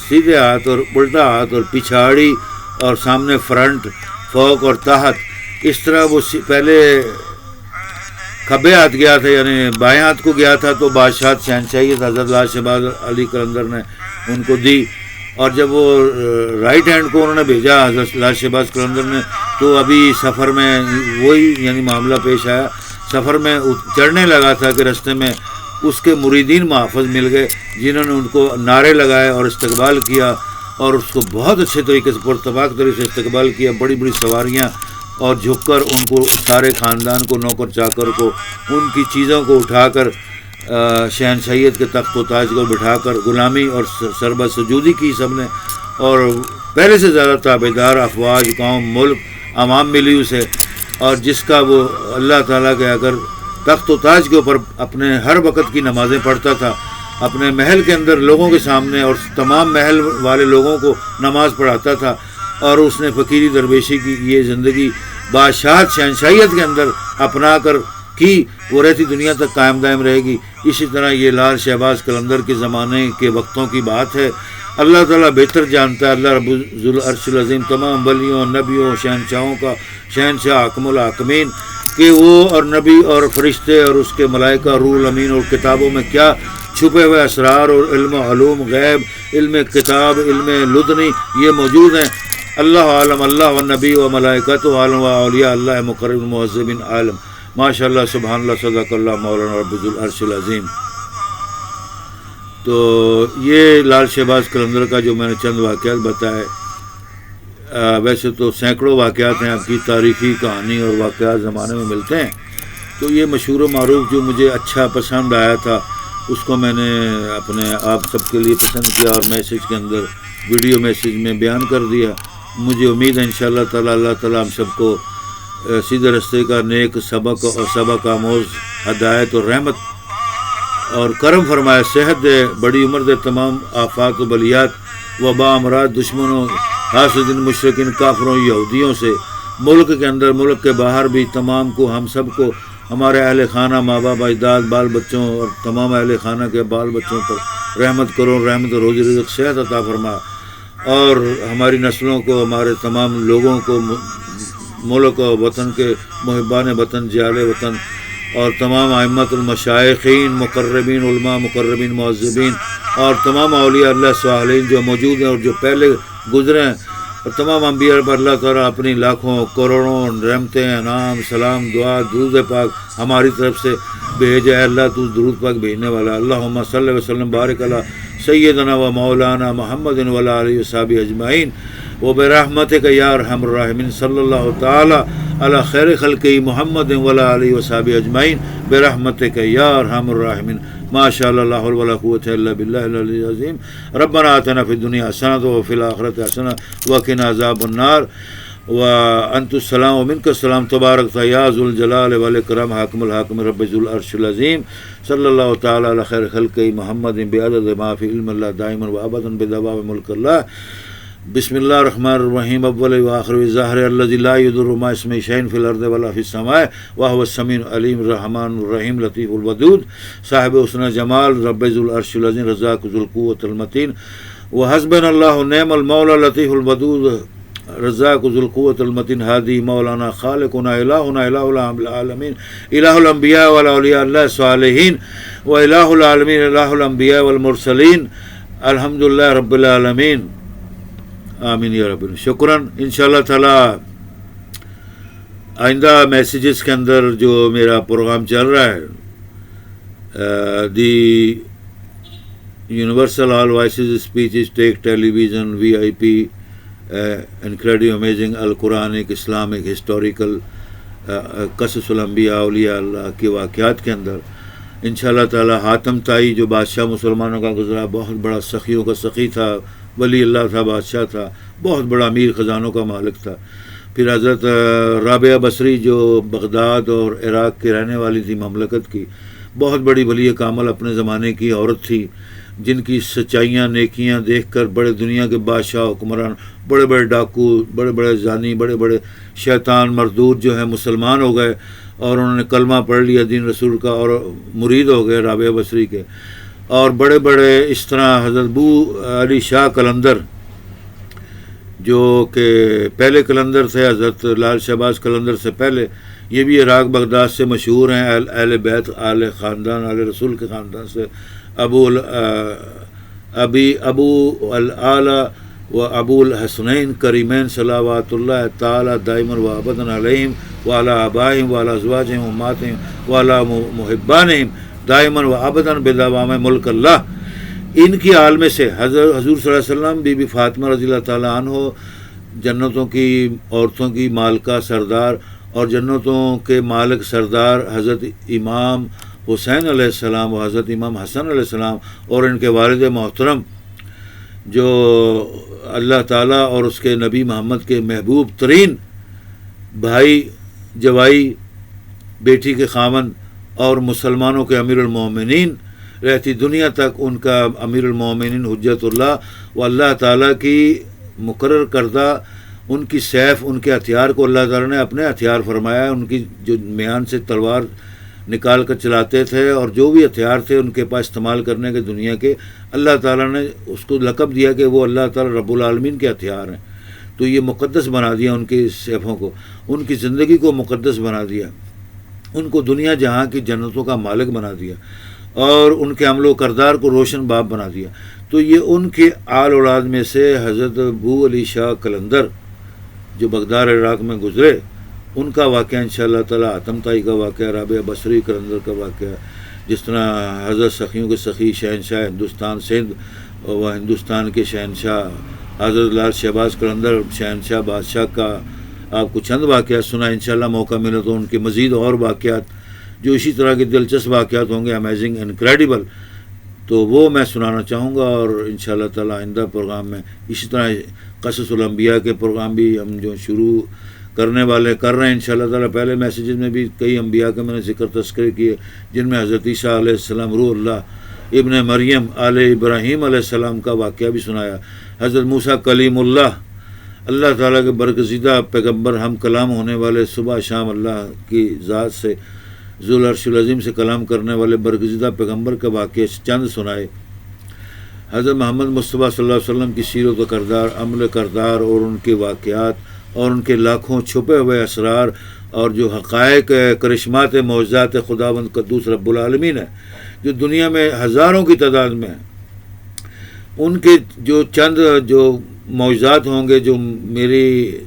سیدھے ہاتھ اور الٹا ہاتھ اور پچھاڑی اور سامنے فرنٹ، فوق اور تحت، اس طرح وہ پہلے کھبے ہاتھ گیا تھا یعنی بائیں ہاتھ کو گیا تھا، تو بادشاہ شہنشاہیت حضرت لال شہباز علی قلندر نے ان کو دی، اور جب وہ رائٹ ہینڈ کو انہوں نے بھیجا حضرت لال شہباز قلندر نے، تو ابھی سفر میں وہی یعنی معاملہ پیش آیا، سفر میں چڑھنے لگا تھا کہ رستے میں اس کے مریدین محافظ مل گئے جنہوں نے ان کو نعرے لگائے اور استقبال کیا، اور اس کو بہت اچھے طریقے سے پرتپاک طریقے سے استقبال کیا، بڑی بڑی سواریاں، اور جھک کر ان کو سارے خاندان کو، نوکر چاکر کو، ان کی چیزوں کو اٹھا کر شہنشاہیت کے تخت و تاج کو بٹھا کر غلامی اور سربت سجودی کی سب نے، اور پہلے سے زیادہ تابعدار افواج، قوم، ملک، عوام ملی اسے، اور جس کا وہ اللہ تعالیٰ کے اگر تخت و تاج کے اوپر اپنے ہر وقت کی نمازیں پڑھتا تھا، اپنے محل کے اندر لوگوں کے سامنے اور تمام محل والے لوگوں کو نماز پڑھاتا تھا، اور اس نے فقیری درویشی کی یہ زندگی بادشاہت شہنشاہیت کے اندر اپنا کر کی، وہ رہتی دنیا تک قائم دائم رہے گی۔ اسی طرح یہ لال شہباز قلندر کے زمانے کے وقتوں کی بات ہے، اللہ تعالیٰ بہتر جانتا ہے، اللہ رب العرش العظیم تمام ولیوں، نبیوں، شہنشاہوں کا شہنشاہ، حاکم الحاکمین، کہ وہ اور نبی اور فرشتے اور اس کے ملائکہ، روح الامین اور کتابوں میں کیا چھپے ہوئے اسرار اور علم و علوم غیب، علم کتاب، علم لدنی یہ موجود ہیں۔ اللہ عالم، اللہ و نبی و ملائکت و عالم و اولیاء اللہ مقرب معذبین عالم۔ ماشاء اللہ، سبحان اللہ، صدق اللہ مولانا رب العرش العظیم۔ تو یہ لال شہباز قلندر کا جو میں نے چند واقعات بتائے، ویسے تو سینکڑوں واقعات ہیں، آپ کی تاریخی کہانی اور واقعات زمانے میں ملتے ہیں، تو یہ مشہور و معروف جو مجھے اچھا پسند آیا تھا اس کو میں نے اپنے آپ سب کے لیے پسند کیا اور میسیج کے اندر، ویڈیو میسیج میں بیان کر دیا۔ مجھے امید ہے انشاءاللہ تعالی اللہ تعالیٰ ہم سب کو سیدھے رستے کا نیک سبق اور سبق آموز ہدایت اور رحمت اور کرم فرمائے، صحت دے، بڑی عمر دے، تمام آفات و بلیات، وبا، امراض، دشمنوں، حاسدین، مشرکین، کافروں، یہودیوں سے ملک کے اندر، ملک کے باہر بھی تمام کو، ہم سب کو، ہمارے اہل خانہ، ماں باپ، اجداد، بال بچوں اور تمام اہل خانہ کے بال بچوں پر رحمت کرو، رحمت و روزی رزق صحت عطا فرما، اور ہماری نسلوں کو، ہمارے تمام لوگوں کو، ملک و وطن کے محبان وطن، جعل وطن، اور تمام ائمۃ المشائخین، مقربین، علماء مقربین، معذبین، اور تمام اولیاء اللہ صالحین جو موجود ہیں اور جو پہلے گزرے ہیں، اور تمام انبیاء پر اللہ تعالیٰ اپنی لاکھوں کروڑوں رحمتیں، انعام، سلام، دعا، درود پاک ہماری طرف سے بھیجے۔ اے اللہ تو درود پاک بھیجنے والا، اللہم صلی وسلم بارک علی سیدنا و مولانا محمد وعلی آلہ وصحبہ اجمعین وبرحمتک یا ارحم الراحمین، صلی اللہ تعالی علی خیر خلقہ محمد وعلی آلہ وصحبہ اجمعین برحمتک یا ارحم الراحمین۔ ماشاء اللہ لا حول ولا قوة الا باللہ العلی العظیم. ربنا آتنا فی الدنیا حسنۃ وفی الآخرۃ حسنۃ وقنا عذاب النار. وانت السلام ومنک السلام تبارک یا ذو الجلال والاکرام حاکم الحاکم رب ذو العرش العظیم. صلی اللہ تعالی علی خیر خلق محمد بعدد ما فی علم اللہ دائما وابدا بدوام ملک اللہ. بسم اللہ الرحمن الرحیم. اول و آخر و ظاہر الذی لا یضر مع اسمہ شیء فی الارض ولا فی السماء وهو السمیع العلیم الرحمن الرحیم لطیف الودود صاحب حسن جمال رب ذو العرش العظیم رزاق ذو القوة المتین. وحسبنا اللہ نعم المولا لطیف الودود رزاق ذو القوة المتین ہادی مولانا خالقنا الہنا الہ العالمین الہ الانبیاء والاولیاء اللہ الصالحین و الہ العالمین الہ الانبیاء والمرسلین الحمدللہ رب العالمین. آمین یا رب. شکراً. انشاءاللہ تعالیٰ آئندہ میسیجز کے اندر جو میرا پروگرام چل رہا ہے the universal all voices speeches tech television V I P incredible amazing القرآنک اسلامک ہسٹوریکل قصص الانبیاء اولیاء اللہ کے واقعات کے اندر انشاءاللہ تعالیٰ حاتم طائی جو بادشاہ مسلمانوں کا گزرا بہت بڑا سخیوں کا سخی تھا ولی اللہ تھا بادشاہ تھا بہت بڑا امیر خزانوں کا مالک تھا. پھر حضرت رابعہ بصری جو بغداد اور عراق کے رہنے والی تھی مملکت کی بہت بڑی ولی کامل اپنے زمانے کی عورت تھی جن کی سچائیاں نیکیاں دیکھ کر بڑے دنیا کے بادشاہ حکمران بڑے بڑے ڈاکو بڑے بڑے زانی بڑے بڑے شیطان مردود جو ہیں مسلمان ہو گئے اور انہوں نے کلمہ پڑھ لیا دین رسول کا اور مرید ہو گئے رابعہ بصری کے. اور بڑے بڑے اس طرح حضرت بو علی شاہ قلندر جو کہ پہلے قلندر تھے حضرت لال شہباز قلندر سے پہلے یہ بھی عراق بغداد سے مشہور ہیں اہل بیت اہل خاندان اہل رسول کے خاندان سے. ابو العلا و ابو الحسنین کریمین صلوات اللہ تعالی دائما و ابدا علیہم وعلی آبائہم وعلی ازواجہم امہاتہم وعلی محبانہم دائما و ابدا بدوام ملک اللہ. ان کی عالم سے حضور صلی اللہ علیہ وسلم بی بی فاطمہ رضی اللہ تعالیٰ عنہ جنتوں کی عورتوں کی مالکہ سردار اور جنتوں کے مالک سردار حضرت امام حسین علیہ السلام و حضرت امام حسن علیہ السلام اور ان کے والد محترم جو اللہ تعالیٰ اور اس کے نبی محمد کے محبوب ترین بھائی جوائی بیٹی کے خاوند اور مسلمانوں کے امیر المومنین رہتی دنیا تک ان کا امیر المومنین حجت اللہ و اللہ تعالیٰ کی مقرر کردہ ان کی سیف ان کے ہتھیار کو اللہ تعالیٰ نے اپنے ہتھیار فرمایا. ان کی جو میان سے تلوار نکال کر چلاتے تھے اور جو بھی ہتھیار تھے ان کے پاس استعمال کرنے کے دنیا کے اللہ تعالیٰ نے اس کو لقب دیا کہ وہ اللہ تعالیٰ رب العالمین کے ہتھیار ہیں. تو یہ مقدس بنا دیا ان کی سیفوں کو ان کی زندگی کو مقدس بنا دیا ان کو دنیا جہاں کی جنتوں کا مالک بنا دیا اور ان کے عمل و کردار کو روشن باب بنا دیا. تو یہ ان کے آل اولاد میں سے حضرت ابو علی شاہ قلندر جو بغداد عراق میں گزرے ان کا واقعہ انشاءاللہ تعالیٰ حاتم طائی کا واقعہ رابعہ بصری قلندر کا واقعہ جس طرح حضرت سخیوں کے سخی شہنشاہ ہندوستان سندھ و ہندوستان کے شہنشاہ حضرت لال شہباز قلندر شہنشاہ بادشاہ کا آپ کو چند واقعات سنا. انشاءاللہ موقع ملے تو ان کے مزید اور واقعات جو اسی طرح کے دلچسپ واقعات ہوں گے امیزنگ انکریڈیبل تو وہ میں سنانا چاہوں گا. اور انشاءاللہ تعالیٰ آئندہ پروگرام میں اسی طرح قصص الانبیاء کے پروگرام بھی ہم جو شروع کرنے والے کر رہے ہیں انشاءاللہ تعالیٰ. پہلے میسیجز میں بھی کئی انبیاء کا میں نے ذکر تذکرے کیے جن میں حضرت عیسیٰ علیہ السلام روح اللہ ابن مریم آل ابراہیم علیہ السلام کا واقعہ بھی سنایا. حضرت موسیٰ کلیم اللہ تعالیٰ کے برگزیدہ پیغمبر ہم کلام ہونے والے صبح شام اللہ کی ذات سے ذو العرش العظیم سے کلام کرنے والے برگزیدہ پیغمبر کا واقعہ چند سنائے. حضرت محمد مصطفیٰ صلی اللہ علیہ وسلم کی سیرت و کردار عمل کردار اور ان کے واقعات اور ان کے لاکھوں چھپے ہوئے اسرار اور جو حقائق کرشمات معجزات خداوند قدوس رب العالمین ہے جو دنیا میں ہزاروں کی تعداد میں ہیں ان کے جو چند جو معجزات ہوں گے جو میری